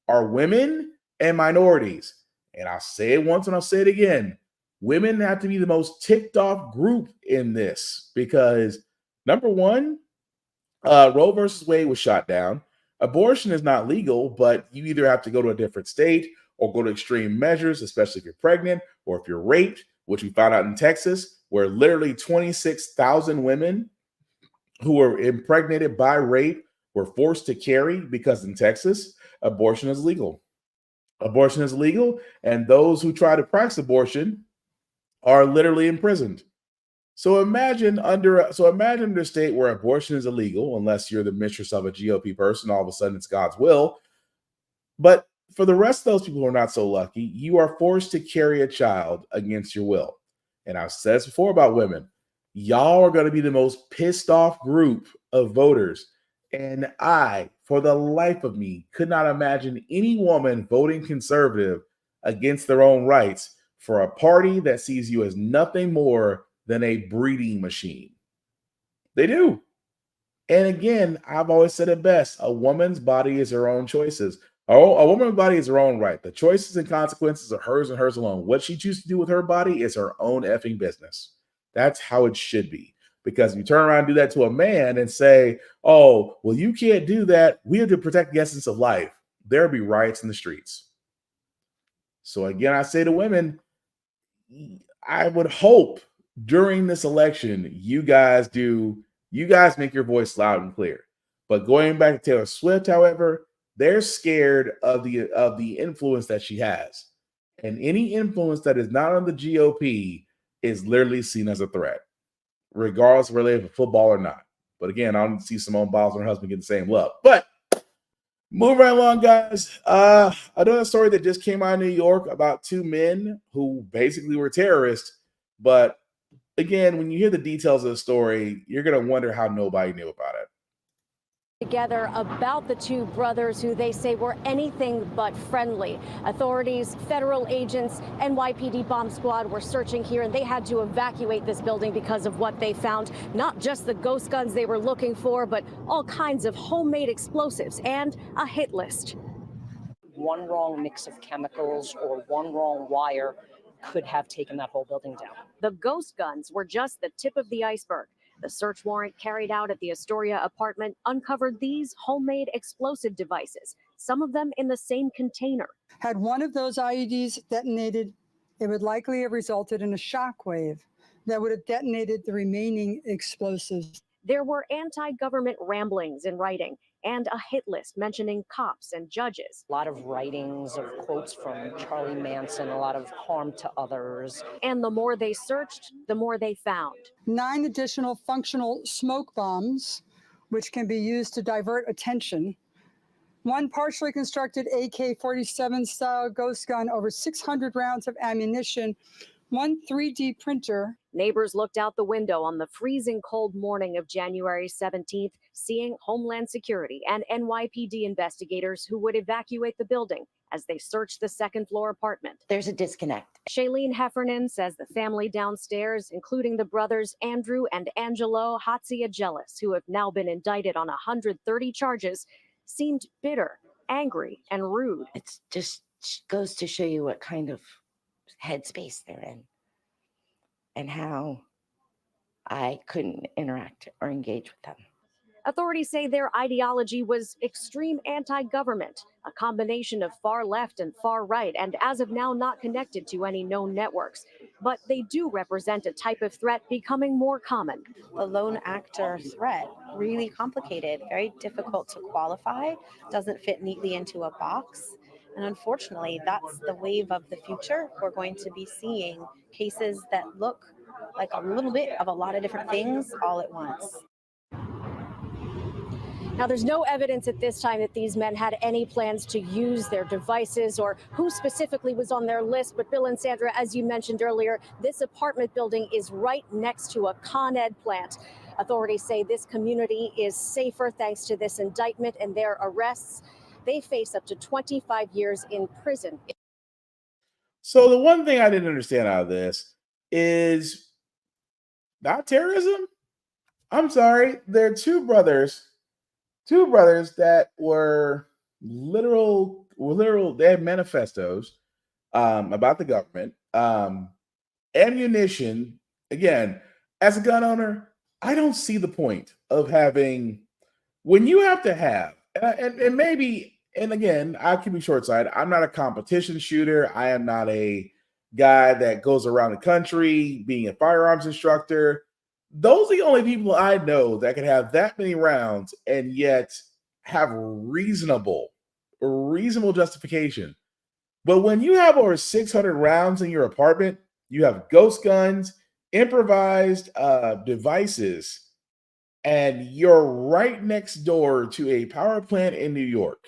Speaker 2: are women and minorities. And I'll say it once and I'll say it again. Women have to be the most ticked off group in this because number one, Roe versus Wade was shot down. Abortion is not legal, but you either have to go to a different state or go to extreme measures, especially if you're pregnant or if you're raped, which we found out in Texas, where literally 26,000 women who were impregnated by rape were forced to carry because in Texas, abortion is legal. Abortion is legal, and those who try to practice abortion are literally imprisoned. So imagine under a state where abortion is illegal, unless you're the mistress of a GOP person, all of a sudden it's God's will. But for the rest of those people who are not so lucky, you are forced to carry a child against your will. And I've said this before about women. Y'all are going to be the most pissed off group of voters. And I, for the life of me, could not imagine any woman voting conservative against their own rights for a party that sees you as nothing more than a breeding machine. They do. And again, I've always said it best. A woman's body is her own choices. A woman's body is her own right. The choices and consequences are hers and hers alone. What she chooses to do with her body is her own effing business. That's how it should be. Because if you turn around and do that to a man and say, oh, well, you can't do that. We have to protect the essence of life. There'll be riots in the streets. So again, I say to women, I would hope during this election, you guys make your voice loud and clear. But going back to Taylor Swift, however, they're scared of the influence that she has. And any influence that is not on the GOP is literally seen as a threat, regardless of whether they have a football or not. But again, I don't see Simone Biles and her husband get the same love. But moving right along, guys. Another story that just came out of New York about two men who basically were terrorists. But again, when you hear the details of the story, you're going to wonder how nobody knew about it.
Speaker 7: Together about the two brothers who they say were anything but friendly. Authorities, federal agents, NYPD bomb squad were searching here and they had to evacuate this building because of what they found. Not just the ghost guns they were looking for, but all kinds of homemade explosives and a hit list.
Speaker 8: One wrong mix of chemicals or one wrong wire could have taken that whole building down.
Speaker 7: The ghost guns were just the tip of the iceberg. The search warrant carried out at the Astoria apartment uncovered these homemade explosive devices, some of them in the same container.
Speaker 4: Had one of those IEDs detonated, it would likely have resulted in a shock wave that would have detonated the remaining explosives.
Speaker 7: There were anti-government ramblings in writing and a hit list mentioning cops and judges.
Speaker 8: A lot of writings of quotes from Charlie Manson, a lot of harm to others.
Speaker 7: And the more they searched, the more they found.
Speaker 4: 9 additional functional smoke bombs, which can be used to divert attention. 1 partially constructed AK-47 style ghost gun, over 600 rounds of ammunition, 1 3D printer.
Speaker 7: Neighbors looked out the window on the freezing cold morning of January 17th, seeing Homeland Security and NYPD investigators who would evacuate the building as they searched the second-floor apartment.
Speaker 8: There's a disconnect.
Speaker 7: Shailene Heffernan says the family downstairs, including the brothers Andrew and Angelo Hatziagelis, who have now been indicted on 130 charges, seemed bitter, angry, and rude.
Speaker 8: It just goes to show you what kind of
Speaker 18: headspace they're in and how I couldn't interact or engage with them.
Speaker 7: Authorities say their ideology was extreme anti-government, a combination of far left and far right, and as of now not connected to any known networks. But they do represent a type of threat becoming more common.
Speaker 19: The lone actor threat, really complicated, very difficult to qualify, doesn't fit neatly into a box. And unfortunately, that's the wave of the future. We're going to be seeing cases that look like a little bit of a lot of different things all at once.
Speaker 7: Now, there's no evidence at this time that these men had any plans to use their devices or who specifically was on their list. But Bill and Sandra, as you mentioned earlier, this apartment building is right next to a Con Ed plant. Authorities say this community is safer thanks to this indictment and their arrests. They face up to 25 years in prison.
Speaker 2: So the one thing I didn't understand out of this is not terrorism. I'm sorry. They're two brothers that were literal. They had manifestos about the government, ammunition. Again, as a gun owner, I don't see the point of having when you have to have and maybe. And again, I can be short-sighted. I'm not a competition shooter. I am not a guy that goes around the country being a firearms instructor. Those are the only people I know that can have that many rounds and yet have reasonable justification. But when you have over 600 rounds in your apartment, you have ghost guns, improvised devices, and you're right next door to a power plant in New York.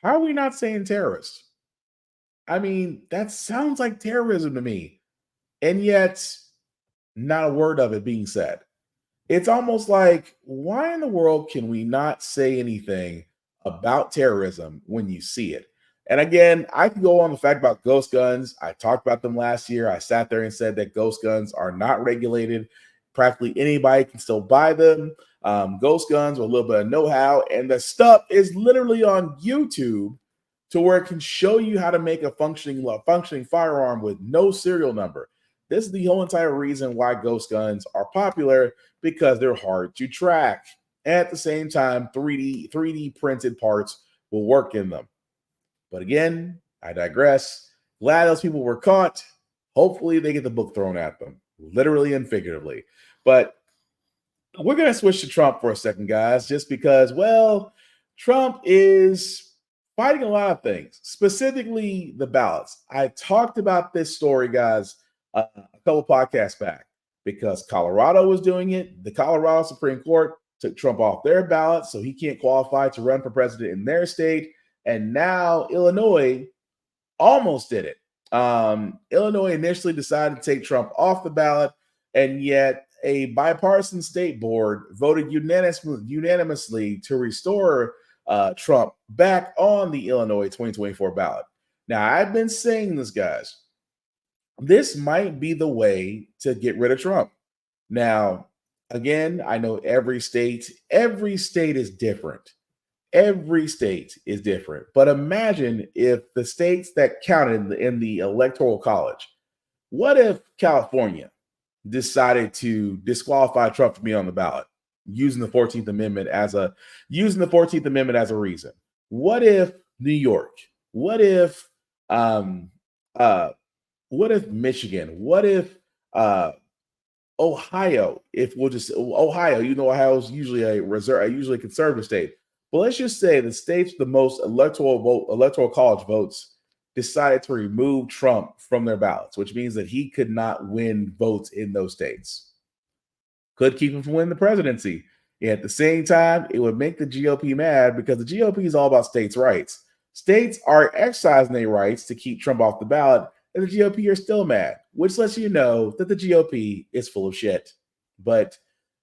Speaker 2: How are we not saying terrorists? I mean, that sounds like terrorism to me. And yet, not a word of it being said. It's almost like, why in the world can we not say anything about terrorism when you see it? And again, I can go on the fact about ghost guns. I talked about them last year. I sat there and said that ghost guns are not regulated. Practically anybody can still buy them. Ghost guns with a little bit of know-how, and the stuff is literally on YouTube to where it can show you how to make a functioning firearm with no serial number. This is the whole entire reason why ghost guns are popular, because they're hard to track. And at the same time, 3D printed parts will work in them. But again, I digress. Glad those people were caught. Hopefully they get the book thrown at them, literally and figuratively. But we're going to switch to Trump for a second, guys, just because, well, Trump is fighting a lot of things, specifically the ballots. I talked about this story, guys, a couple podcasts back, because Colorado was doing it. The Colorado Supreme Court took Trump off their ballot, so he can't qualify to run for president in their state. And now Illinois almost did it. Illinois initially decided to take Trump off the ballot, and yet a bipartisan state board voted unanimously to restore Trump back on the Illinois 2024 ballot. Now, I've been saying this, guys. This might be the way to get rid of Trump. Now, again, I know every state is different. Every state is different. But imagine if the states that counted in the Electoral College, what if California decided to disqualify Trump from being on the ballot using the 14th Amendment as a reason? What if New York? What if Michigan? What if Ohio? If we'll just Ohio, Ohio is usually a conservative state. But let's just say the states with the most electoral college votes decided to remove Trump from their ballots, which means that he could not win votes in those states. Could keep him from winning the presidency. And at the same time, it would make the GOP mad, because the GOP is all about states' rights. States are exercising their rights to keep Trump off the ballot, and the GOP are still mad, which lets you know that the GOP is full of shit. But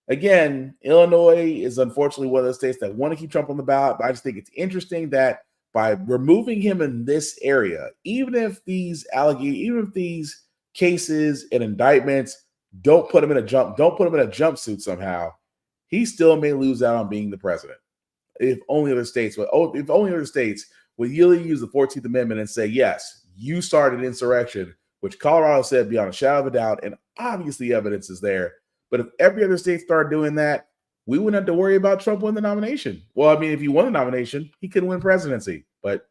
Speaker 2: again, Illinois is unfortunately one of those states that want to keep Trump on the ballot. But I just think it's interesting that by removing him in this area, even if these cases and indictments don't put him in a jumpsuit somehow, he still may lose out on being the president. If only other states would really use the 14th Amendment and say, yes, you started an insurrection, which Colorado said beyond a shadow of a doubt, and obviously evidence is there. But if every other state started doing that, we wouldn't have to worry about Trump winning the nomination. Well, I mean, if he won the nomination, he couldn't win presidency. But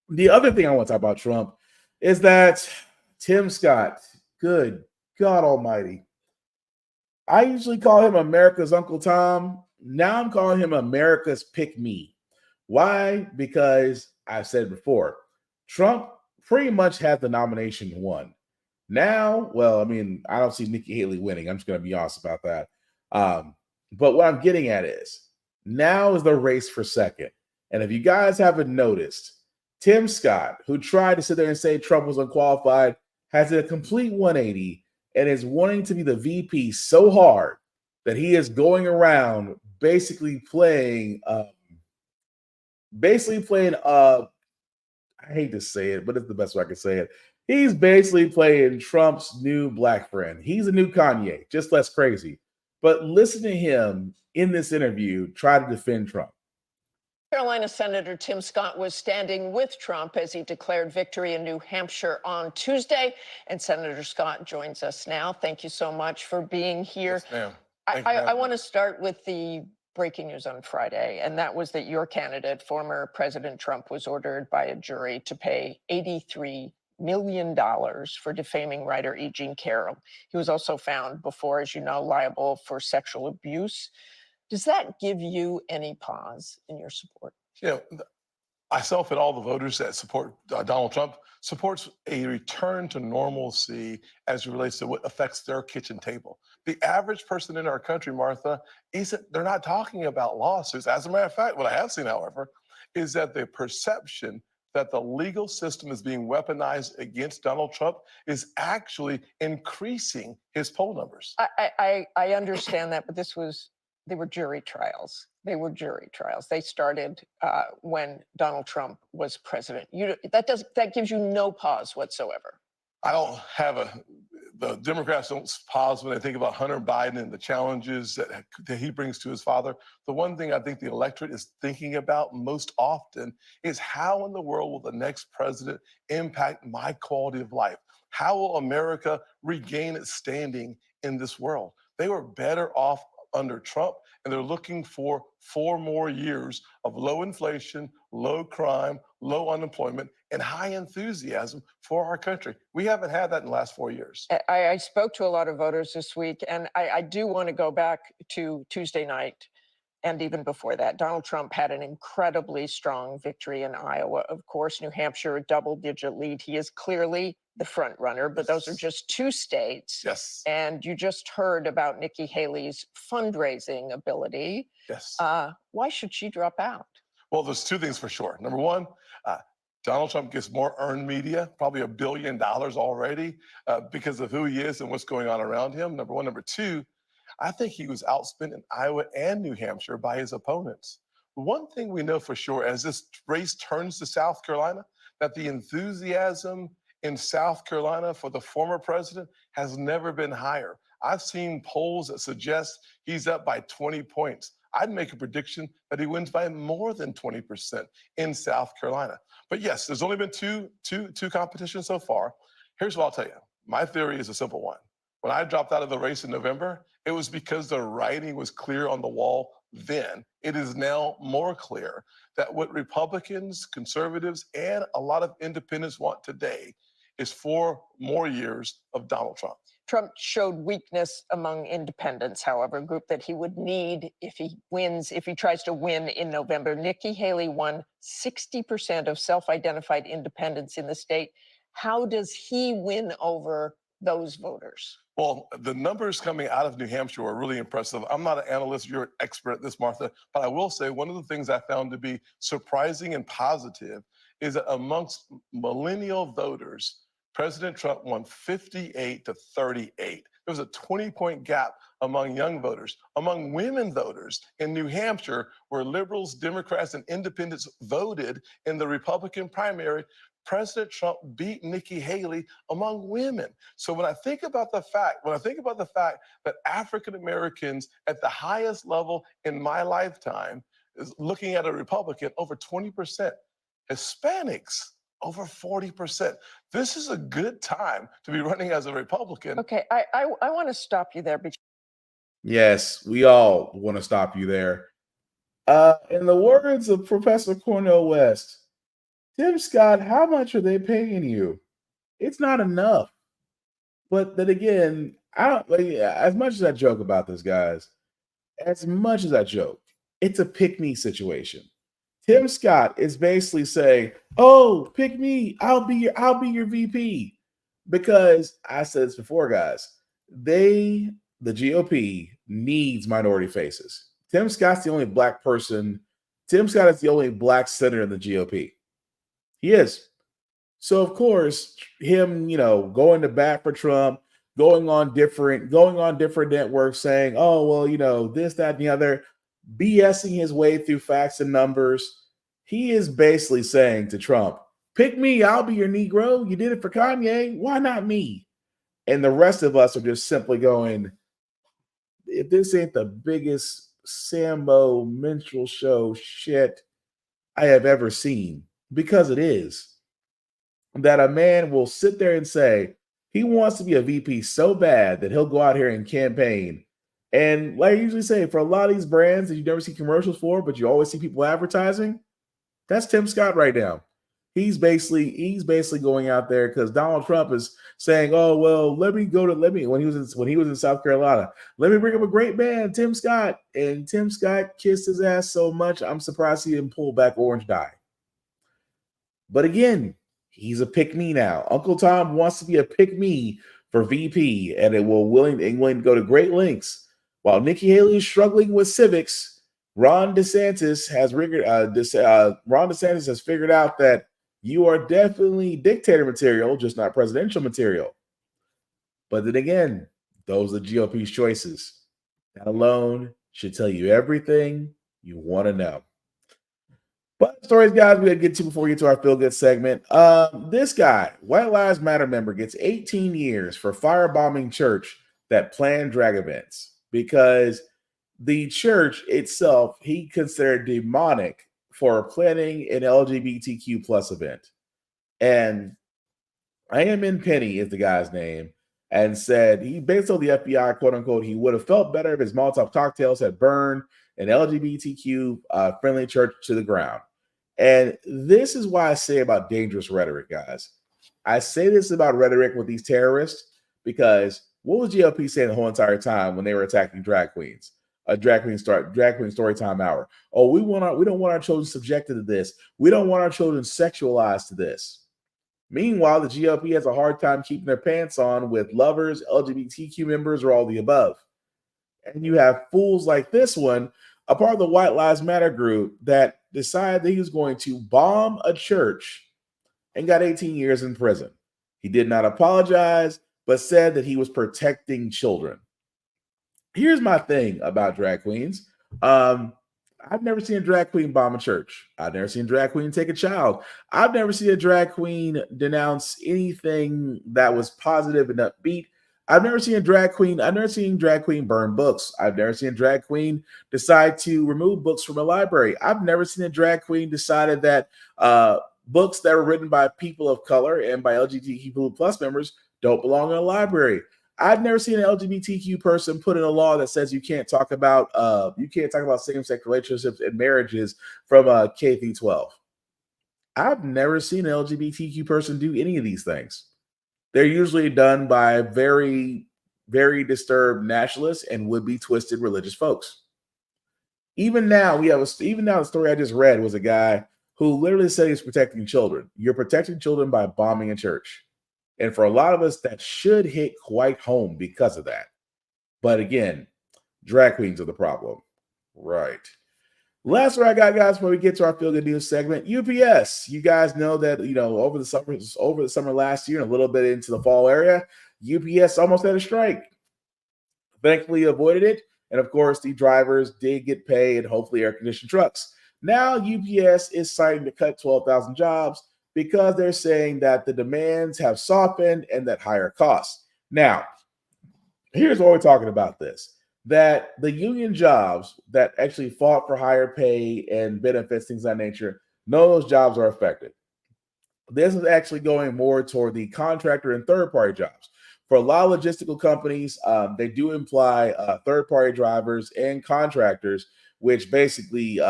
Speaker 2: the other thing I want to talk about Trump is that Tim Scott, good God almighty. I usually call him America's Uncle Tom. Now I'm calling him America's Pick Me. Why? Because I've said before, Trump pretty much had the nomination won. Now, well, I mean, I don't see Nikki Haley winning. I'm just going to be honest about that. But what I'm getting at is now is the race for second. And if you guys haven't noticed, Tim Scott, who tried to sit there and say Trump was unqualified, has a complete 180 and is wanting to be the VP so hard that he is going around basically playing I hate to say it, but it's the best way I can say it. He's basically playing Trump's new black friend. He's a new Kanye, just less crazy. But listen to him in this interview try to defend Trump.
Speaker 20: Carolina Senator Tim Scott was standing with Trump as he declared victory in New Hampshire on Tuesday. And Senator Scott joins us now. Thank you so much for being here.
Speaker 21: Yes, ma'am.
Speaker 20: I want to start with the breaking news on Friday, and that was that your candidate, former President Trump, was ordered by a jury to pay $83 million for defaming writer E. Jean Carroll. He was also found before, as you know, liable for sexual abuse. Does that give you any pause in your support?
Speaker 21: Yeah, myself and all the voters that support Donald Trump supports a return to normalcy as it relates to what affects their kitchen table. The average person in our country, Martha, they're not talking about lawsuits. As a matter of fact, what I have seen, however, is that the perception that the legal system is being weaponized against Donald Trump is actually increasing his poll numbers.
Speaker 20: I understand that, but they were jury trials. They were jury trials. They started when Donald Trump was president. That gives you no pause whatsoever.
Speaker 21: I don't have the Democrats don't pause when they think about Hunter Biden and the challenges that he brings to his father. The one thing I think the electorate is thinking about most often is how in the world will the next president impact my quality of life? How will America regain its standing in this world? They were better off under Trump, and they're looking for 4 more years of low inflation, low crime, low unemployment, and high enthusiasm for our country. We haven't had that in the last 4 years.
Speaker 20: I spoke to a lot of voters this week, and I do want to go back to Tuesday night and even before that. Donald Trump had an incredibly strong victory in Iowa. Of course, New Hampshire, a double-digit lead. He is clearly the front runner, but those are just 2 states.
Speaker 21: Yes.
Speaker 20: And you just heard about Nikki Haley's fundraising ability.
Speaker 21: Yes.
Speaker 20: Why should she drop out?
Speaker 21: Well, there's 2 things for sure. Number one, Donald Trump gets more earned media, probably $1 billion already, because of who he is and what's going on around him. Number one. Number two, I think he was outspent in Iowa and New Hampshire by his opponents. One thing we know for sure, as this race turns to South Carolina, that the enthusiasm in South Carolina for the former president has never been higher. I've seen polls that suggest he's up by 20 points. I'd make a prediction that he wins by more than 20% in South Carolina. But yes, there's only been two competitions so far. Here's what I'll tell you. My theory is a simple one. When I dropped out of the race in November, it was because the writing was clear on the wall then. It is now more clear that what Republicans, conservatives, and a lot of independents want today is 4 more years of Donald Trump.
Speaker 20: Trump showed weakness among independents, however, a group that he would need if he tries to win in November. Nikki Haley won 60% of self-identified independents in the state. How does he win over those voters?
Speaker 21: Well, the numbers coming out of New Hampshire are really impressive. I'm not an analyst. You're an expert at this, Martha. But I will say one of the things I found to be surprising and positive is that amongst millennial voters, President Trump won 58 to 38. There was a 20-point gap among young voters, among women voters in New Hampshire, where liberals, Democrats, and independents voted in the Republican primary. President Trump beat Nikki Haley among women. So when I think about the fact that African Americans at the highest level in my lifetime is looking at a Republican over 20%, Hispanics over 40%. This is a good time to be running as a Republican.
Speaker 20: Okay, I want to stop you there.
Speaker 2: Yes, we all want to stop you there. In the words of Professor Cornel West, Tim Scott, how much are they paying you? It's not enough. But then again, I don't like as much as I joke about this, guys, as much as I joke, it's a pick me situation. Tim Scott is basically saying, "Oh, pick me. I'll be your VP." Because I said this before, guys. The GOP needs minority faces. Tim Scott's the only black person. Tim Scott is the only black senator in the GOP. He is. So of course, him, going to bat for Trump, going on different networks saying, "Oh, well, this, that, and the other," BSing his way through facts and numbers. He is basically saying to Trump, "Pick me, I'll be your Negro. You did it for Kanye. Why not me?" And the rest of us are just simply going, if this ain't the biggest Sambo minstrel show shit I have ever seen, because it is, that a man will sit there and say he wants to be a VP so bad that he'll go out here and campaign. And like I usually say, for a lot of these brands that you never see commercials for, but you always see people advertising, that's Tim Scott right now. He's basically going out there because Donald Trump is saying, "Oh, well, let me when he was in South Carolina, let me bring up a great man, Tim Scott." And Tim Scott kissed his ass so much, I'm surprised he didn't pull back Orange Dye. But again, he's a pick me now. Uncle Tom wants to be a pick me for VP, and it will willing to go to great lengths. While Nikki Haley is struggling with civics, Ron DeSantis has figured out that you are definitely dictator material, just not presidential material. But then again, those are the GOP's choices. That alone should tell you everything you want to know. But stories, guys, we got to get to before we get to our feel good segment. This guy, White Lives Matter member, gets 18 years for firebombing church that planned drag events because the church itself he considered demonic for planning an LGBTQ plus event. And Ayamin Penny is the guy's name, and said he based on the FBI, quote unquote, he would have felt better if his Molotov cocktails had burned an LGBTQ friendly church to the ground. And this is why I say about dangerous rhetoric, guys. I say this about rhetoric with these terrorists because what was GOP saying the whole entire time when they were attacking drag queens? A drag queen story time hour. Oh, we don't want our children subjected to this. We don't want our children sexualized to this. Meanwhile, the GOP has a hard time keeping their pants on with lovers, LGBTQ members, or all the above. And you have fools like this one, a part of the White Lives Matter group, that decided that he was going to bomb a church and got 18 years in prison. He did not apologize, but said that he was protecting children. Here's my thing about drag queens. I've never seen a drag queen bomb a church. I've never seen a drag queen take a child. I've never seen a drag queen denounce anything that was positive and upbeat. I've never seen drag queen burn books. I've never seen a drag queen decide to remove books from a library. I've never seen a drag queen decided that books that were written by people of color and by LGBTQ plus members don't belong in a library. I've never seen an LGBTQ person put in a law that says you can't talk about same-sex relationships and marriages from K through 12. I've never seen an LGBTQ person do any of these things. They're usually done by very, very disturbed nationalists and would-be twisted religious folks. Even now, the story I just read was a guy who literally said he's protecting children. You're protecting children by bombing a church. And for a lot of us, that should hit quite home because of that. But again, drag queens are the problem. Right. Last one I got, guys, before we get to our Feel Good News segment, UPS. You guys know that, over the summer last year and a little bit into the fall area, UPS almost had a strike. Thankfully avoided it. And of course, the drivers did get paid, and hopefully air-conditioned trucks. Now UPS is citing to cut 12,000 jobs because they're saying that the demands have softened and that higher costs. Now, here's what we're talking about this, that the union jobs that actually fought for higher pay and benefits, things of that nature, none of those jobs are affected. This is actually going more toward the contractor and third-party jobs. For a lot of logistical companies, they do imply third-party drivers and contractors, which basically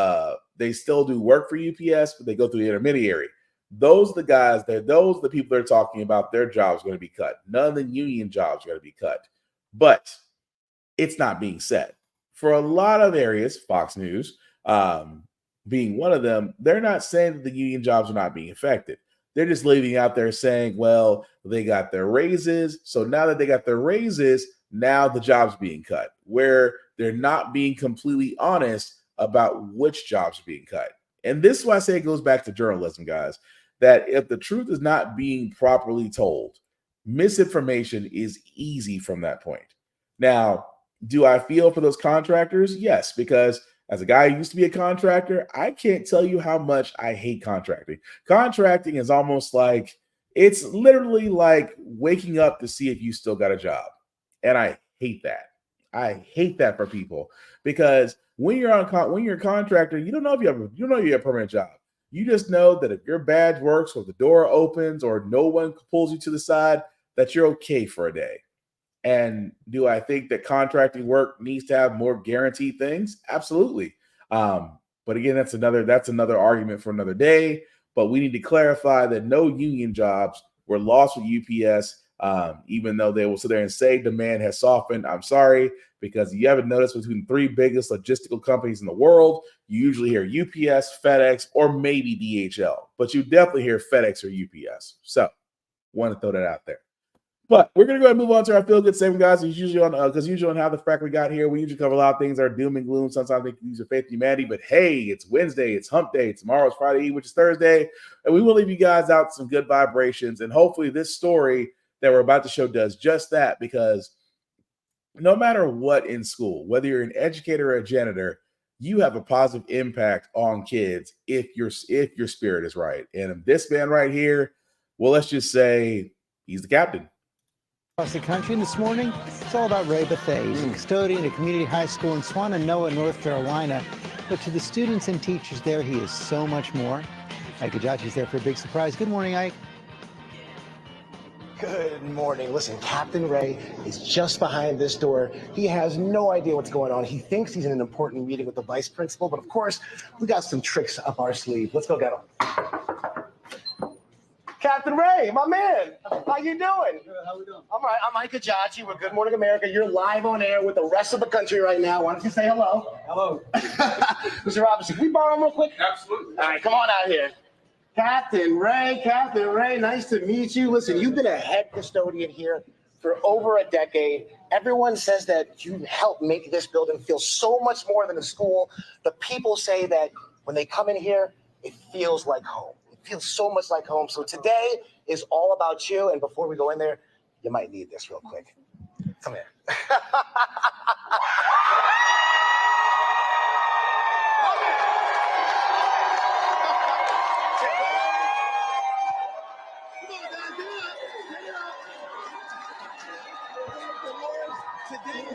Speaker 2: they still do work for UPS, but they go through the intermediary. Those are the guys those are the people they're talking about. Their jobs are going to be cut. None of the union jobs are going to be cut, but it's not being said. For a lot of areas, Fox News being one of them, they're not saying that the union jobs are not being affected. They're just leaving out there saying, well, they got their raises. So now that they got their raises, now the job's being cut, where they're not being completely honest about which jobs are being cut. And this is why I say it goes back to journalism, guys, that if the truth is not being properly told, misinformation is easy from that point. Now, do I feel for those contractors? Yes, because as a guy who used to be a contractor, I can't tell you how much I hate contracting. Contracting is almost like, it's literally like waking up to see if you still got a job. And I hate that. I hate that for people, because when you're a contractor, you don't know if you have a permanent job. You just know that if your badge works or the door opens or no one pulls you to the side, that you're okay for a day. And do I think that contracting work needs to have more guaranteed things? Absolutely. But again, that's another argument for another day. But we need to clarify that no union jobs were lost with UPS, even though they will sit there and say demand has softened. I'm sorry, because you haven't noticed between the three biggest logistical companies in the world, you usually hear UPS, FedEx, or maybe DHL, but you definitely hear FedEx or UPS. So, want to throw that out there. But we're going to go ahead and move on to our feel good segment, guys. It's usually on How the Frack We Got Here. We usually cover a lot of things that are doom and gloom. Sometimes they can use your faith in humanity. But hey, it's Wednesday. It's hump day. Tomorrow's Friday, which is Thursday. And we will leave you guys out some good vibrations. And hopefully this story that we're about to show does just that, because no matter what in school, whether you're an educator or a janitor, you have a positive impact on kids if your spirit is right. And this man right here, well, let's just say he's the captain.
Speaker 1: Across the country, and this morning, it's all about Ray Bethea. He's a custodian at a community high school in Swannanoa, North Carolina. But to the students and teachers there, he is so much more. Ike Ajachi's there for a big surprise. Good morning, Ike.
Speaker 22: Good morning. Listen, Captain Ray is just behind this door. He has no idea what's going on. He thinks he's in an important meeting with the vice principal, but of course, we got some tricks up our sleeve. Let's go get him. Captain Ray, my man, how you doing? Good, how we doing? I'm all right. I'm Ike Ajachi with Good Morning America. You're live on air with the rest of the country right now. Why don't you say hello? Hello. Mr. Robinson, can we borrow him real quick? Absolutely. All right, come on out here. Captain Ray, nice to meet you. Listen, you've been a head custodian here for over a decade. Everyone says that you helped make this building feel so much more than a school. The people say that when they come in here, it feels like home. It feels so much like home. So today is all about you. And before we go in there, you might need this real quick. Come here. Today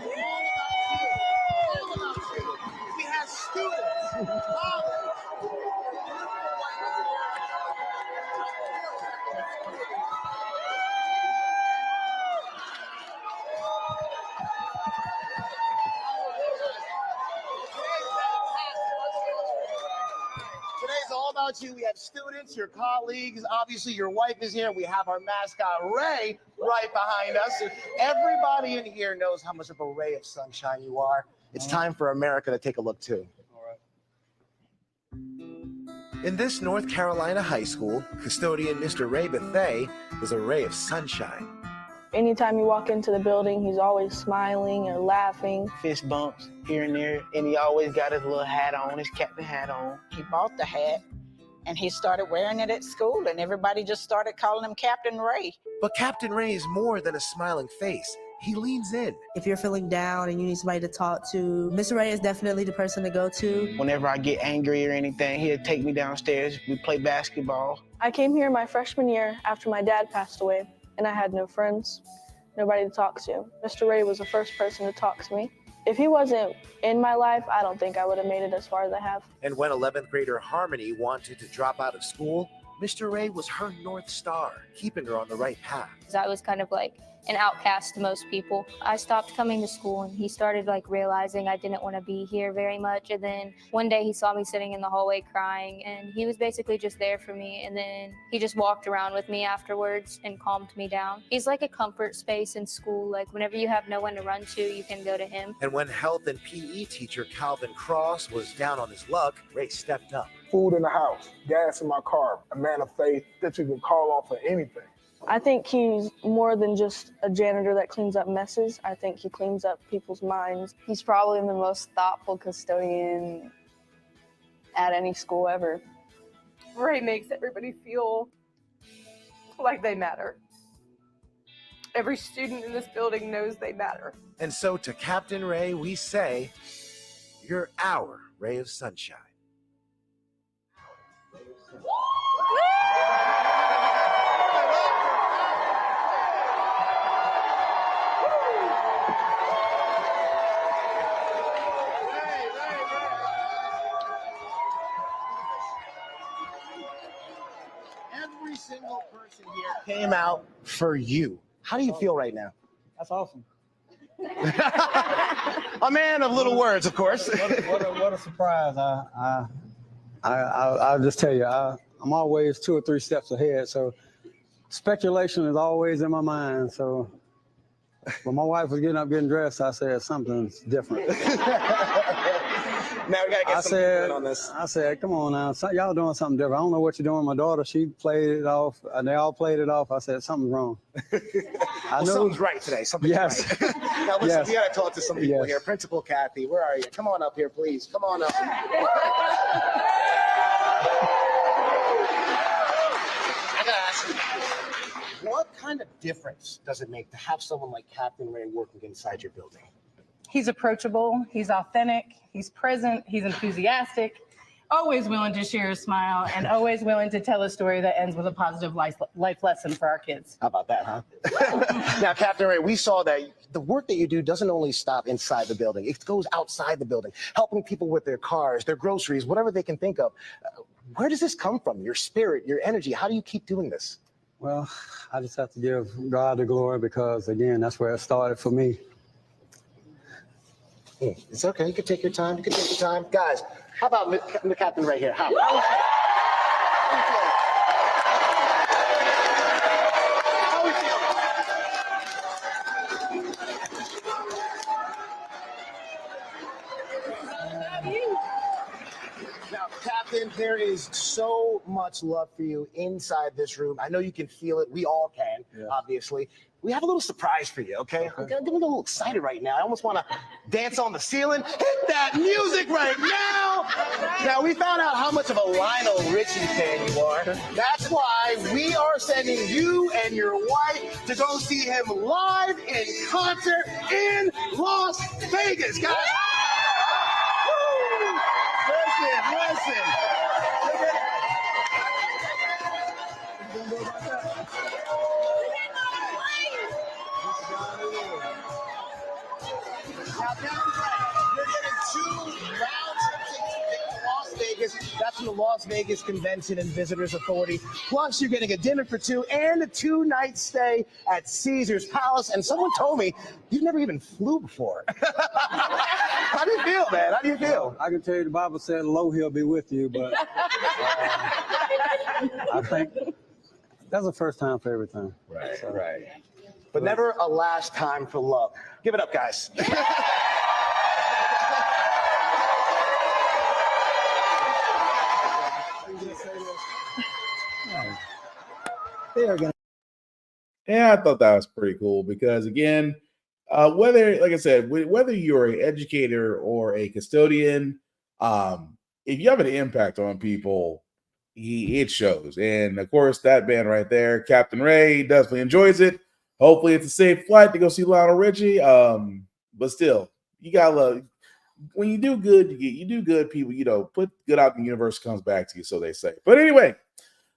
Speaker 22: is all about you. We have students, Today's all about you. We have students, your colleagues, obviously your wife is here. We have our mascot, Ray, right behind us. Everybody in here knows how much of a ray of sunshine you are. It's time for America to take a look, too. In this North Carolina high school, custodian Mr. Ray Bethea was a ray of sunshine.
Speaker 23: Anytime you walk into the building, he's always smiling or laughing.
Speaker 24: Fist bumps here and there, and he always got his little hat on, his captain hat on.
Speaker 25: He bought the hat, and he started wearing it at school, and everybody just started calling him Captain Ray.
Speaker 22: But Captain Ray is more than a smiling face. He leans in.
Speaker 26: If you're feeling down and you need somebody to talk to, Mr. Ray is definitely the person to go to.
Speaker 24: Whenever I get angry or anything, he'll take me downstairs. We play basketball.
Speaker 23: I came here my freshman year after my dad passed away, and I had no friends, nobody to talk to. Mr. Ray was the first person to talk to me. If he wasn't in my life, I don't think I would have made it as far as I have.
Speaker 22: And when 11th grader Harmony wanted to drop out of school, Mr. Ray was her North Star, keeping her on the right path.
Speaker 3: I was kind of like an outcast to most people. I stopped coming to school and he started like realizing I didn't want to be here very much. And then one day he saw me sitting in the hallway crying and he was basically just there for me. And then he just walked around with me afterwards and calmed me down. He's like a comfort space in school. Like whenever you have no one to run to, you can go to him.
Speaker 22: And when health and PE teacher Calvin Cross was down on his luck, Ray stepped up.
Speaker 5: Food in the house, gas in my car, a man of faith that you can call on for anything.
Speaker 23: I think he's more than just a janitor that cleans up messes. I think he cleans up people's minds.
Speaker 6: He's probably the most thoughtful custodian at any school ever.
Speaker 9: Ray makes everybody feel like they matter. Every student in this building knows they matter.
Speaker 22: And so to Captain Ray, we say, you're our ray of sunshine. Every single person here came out for you. How do you feel right now?
Speaker 10: That's awesome.
Speaker 22: A man of little words, of course.
Speaker 10: What a surprise. I'll just tell you, I'm always 2 or 3 steps ahead. So speculation is always in my mind. So when my wife was getting up, getting dressed, I said, something's different.
Speaker 22: Now we gotta get some people in on this.
Speaker 10: I said, come on now, y'all doing something different. I don't know what you're doing. My daughter, she played it off, and they all played it off. I said, something's wrong.
Speaker 22: Well, something's right today. Something's
Speaker 10: Yes.
Speaker 22: right. Now listen,
Speaker 10: Yes.
Speaker 22: we gotta talk to some people
Speaker 10: Yes.
Speaker 22: here. Principal Kathy, where are you? Come on up here, please. Come on up. I gotta ask you, what kind of difference does it make to have someone like Captain Ray working inside your building?
Speaker 11: He's approachable, he's authentic, he's present, he's enthusiastic, always willing to share a smile, and always willing to tell a story that ends with a positive life lesson for our kids.
Speaker 22: How about that, huh? Now, Captain Ray, we saw that the work that you do doesn't only stop inside the building. It goes outside the building, helping people with their cars, their groceries, whatever they can think of. Where does this come from? Your spirit, your energy? How do you keep doing this?
Speaker 10: Well, I just have to give God the glory because, again, that's where it started for me.
Speaker 22: It's okay. You can take your time. You can take your time. Guys, how about the captain right here? How Now, Captain, there is so much love for you inside this room. I know you can feel it. We all can, obviously. We have a little surprise for you, okay? I'm getting a little excited right now. I almost want to dance on the ceiling. Hit that music right now! Now, we found out how much of a Lionel Richie fan you are. That's why we are sending you and your wife to go see him live in concert in Las Vegas, guys. Woo! Listen. Now, that's right. You're getting 2 round tickets to Las Vegas. That's from the Las Vegas Convention and Visitors Authority. Plus, you're getting a dinner for 2 and a 2-night stay at Caesar's Palace. And someone told me you've never even flew before. How do you feel, man? How do you feel?
Speaker 10: I can tell you the Bible said, lo, he'll be with you, but I think that's a first time for everything.
Speaker 22: Right, right. But never a last time for love. Give it up, guys.
Speaker 2: Yeah, I thought that was pretty cool because, again, whether, like I said, whether you're an educator or a custodian, if you have an impact on people, it shows. And of course, that band right there, Captain Ray, definitely enjoys it. Hopefully, it's a safe flight to go see Lionel Richie. But still, you gotta love. When you do good, you do good. People, put good out, and the universe comes back to you, so they say. But anyway,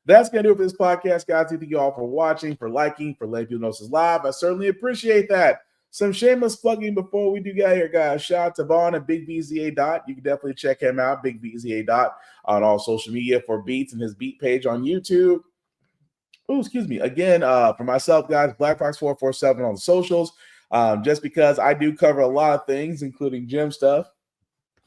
Speaker 2: that's gonna do it for this podcast, guys. Thank you all for watching, for liking, for letting people know this is live. I certainly appreciate that. Some shameless plugging before we do get here, guys. Shout out to Vaughn and Big BZA Dot. You can definitely check him out, Big BZA Dot, on all social media for beats and his beat page on YouTube. Oh, excuse me. Again, for myself, guys, Black Fox 447 on the socials. Just because I do cover a lot of things, including gym stuff.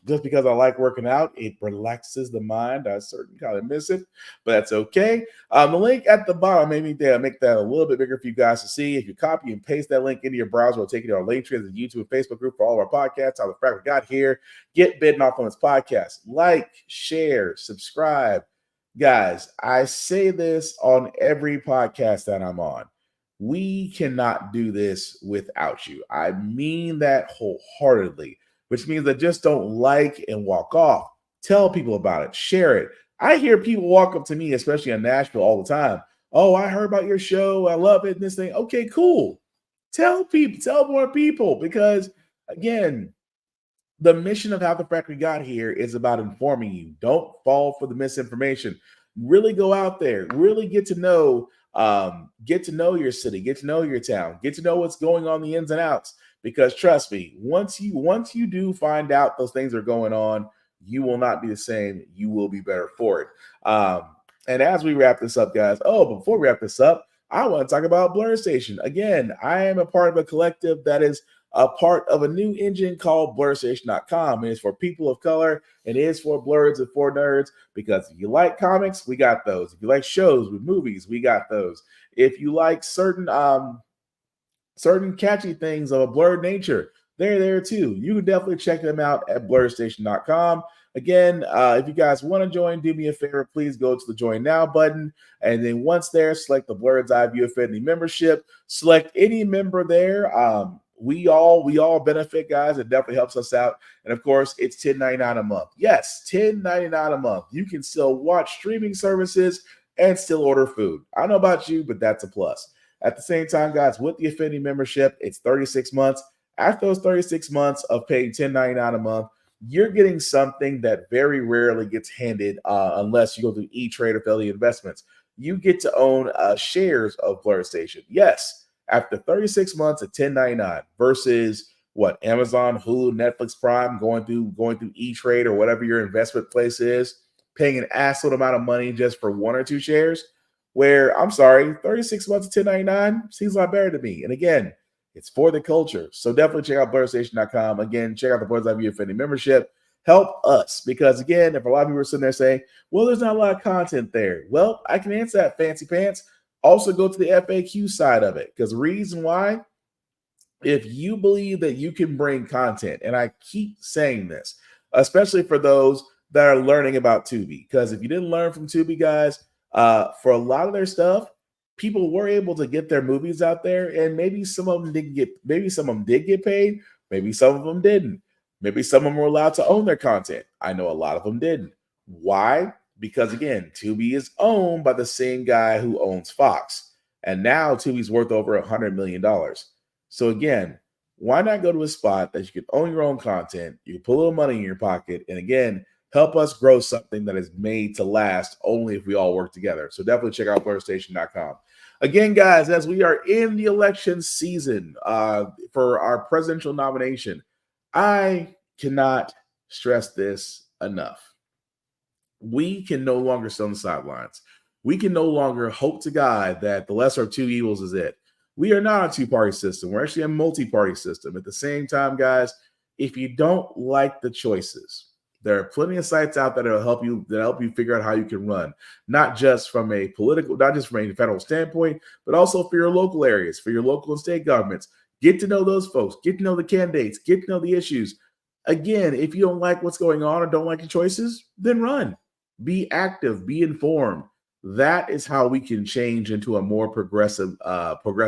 Speaker 2: Just because I like working out, it relaxes the mind. I certainly kind of miss it, but that's okay. The link at the bottom, maybe they'll make that a little bit bigger for you guys to see. If you copy and paste that link into your browser, it'll take you to our link tree to the YouTube and Facebook group for all of our podcasts. How the Frack We Got Here. Get bitten off on this podcast. Like, share, subscribe. Guys, I say this on every podcast that I'm on. We cannot do this without you. I mean that wholeheartedly. Which means that just don't like and walk off. Tell people about it. Share it. I hear people walk up to me, especially in Nashville, all the time. Oh, I heard about your show. I love it. And this thing. Okay, cool. Tell people. Tell more people. Because, again, the mission of How the Frack We Got Here is about informing you. Don't fall for the misinformation. Really go out there. Really get to know your city. Get to know your town. Get to know what's going on, the ins and outs. Because trust me, once you do find out those things are going on, you will not be the same. You will be better for it. And as we wrap this up, guys, before we wrap this up, I want to talk about Blur Station. Again, I am a part of a collective that is a part of a new engine called BlurStation.com. And it's for people of color. It is for blurs and for nerds. Because if you like comics, we got those. If you like shows with movies, we got those. If you like certain catchy things of a blurred nature, they're there too. You can definitely check them out at BlurStation.com. Again, if you guys want to join, do me a favor, please go to the Join Now button. And then once there, select the Blurred's Eye View Affinity membership. Select any member there. We all benefit, guys. It definitely helps us out. And of course, it's $10.99 a month. Yes, $10.99 a month. You can still watch streaming services and still order food. I don't know about you, but that's a plus. At the same time, guys, with the Affinity membership, it's 36 months. After those 36 months of paying $10.99 a month, you're getting something that very rarely gets handed unless you go through E-Trade or Fidelity Investments. You get to own shares of Blur Station. Yes, after 36 months at $10.99 versus what, Amazon, Hulu, Netflix, Prime, going through E-Trade or whatever your investment place is, paying an assload amount of money just for one or two shares. Where, I'm sorry, 36 months at $10.99 seems a lot better to me. And again, it's for the culture. So definitely check out BlurStation.com. Again, check out the Blur's Eye View Affinity membership. Help us. Because again, if a lot of people are sitting there saying, well, there's not a lot of content there. Well, I can answer that, fancy pants. Also go to the FAQ side of it. Because the reason why, if you believe that you can bring content, and I keep saying this, especially for those that are learning about Tubi. Because if you didn't learn from Tubi, guys, for a lot of their stuff, people were able to get their movies out there, and maybe some of them did get paid, maybe some of them didn't. Maybe some of them were allowed to own their content. I know a lot of them didn't. Why? Because again, Tubi is owned by the same guy who owns Fox, and now Tubi's worth over $100 million. So again, why not go to a spot that you can own your own content, you can put a little money in your pocket, and again, help us grow something that is made to last only if we all work together. So definitely check out BlurStation.com. Again, guys, as we are in the election season for our presidential nomination, I cannot stress this enough. We can no longer sit on the sidelines. We can no longer hope to God that the lesser of two evils is it. We are not a two-party system. We're actually a multi-party system. At the same time, guys, if you don't like the choices, there are plenty of sites out there that'll help you figure out how you can run, not just from a federal standpoint, but also for your local areas, for your local and state governments. Get to know those folks, get to know the candidates, get to know the issues. Again, if you don't like what's going on or don't like your choices, then run. Be active, be informed. That is how we can change into a more progressive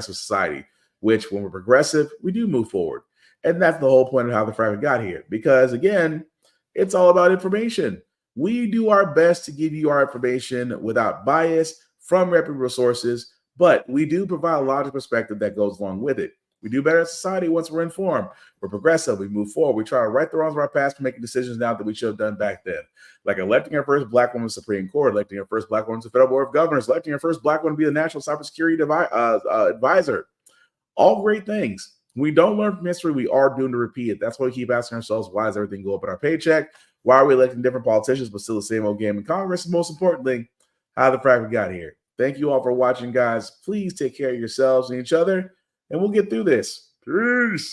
Speaker 2: society, which when we're progressive, we do move forward. And that's the whole point of How the Frack We Got Here. Because again, it's all about information. We do our best to give you our information without bias from reputable sources, but we do provide a logical perspective that goes along with it. We do better as society once we're informed. We're progressive. We move forward. We try to right the wrongs of our past for making decisions now that we should have done back then. Like electing our first Black woman to the Supreme Court, electing our first Black woman to the Federal Board of Governors, electing our first Black woman to be the National Cybersecurity Advisor. All great things. we don't learn from history, we are doomed to repeat it. That's why we keep asking ourselves, why does everything go up in our paycheck? Why are we electing different politicians, but still the same old game in Congress? And most importantly, how the frack we got here. Thank you all for watching, guys. Please take care of yourselves and each other, and we'll get through this. Peace.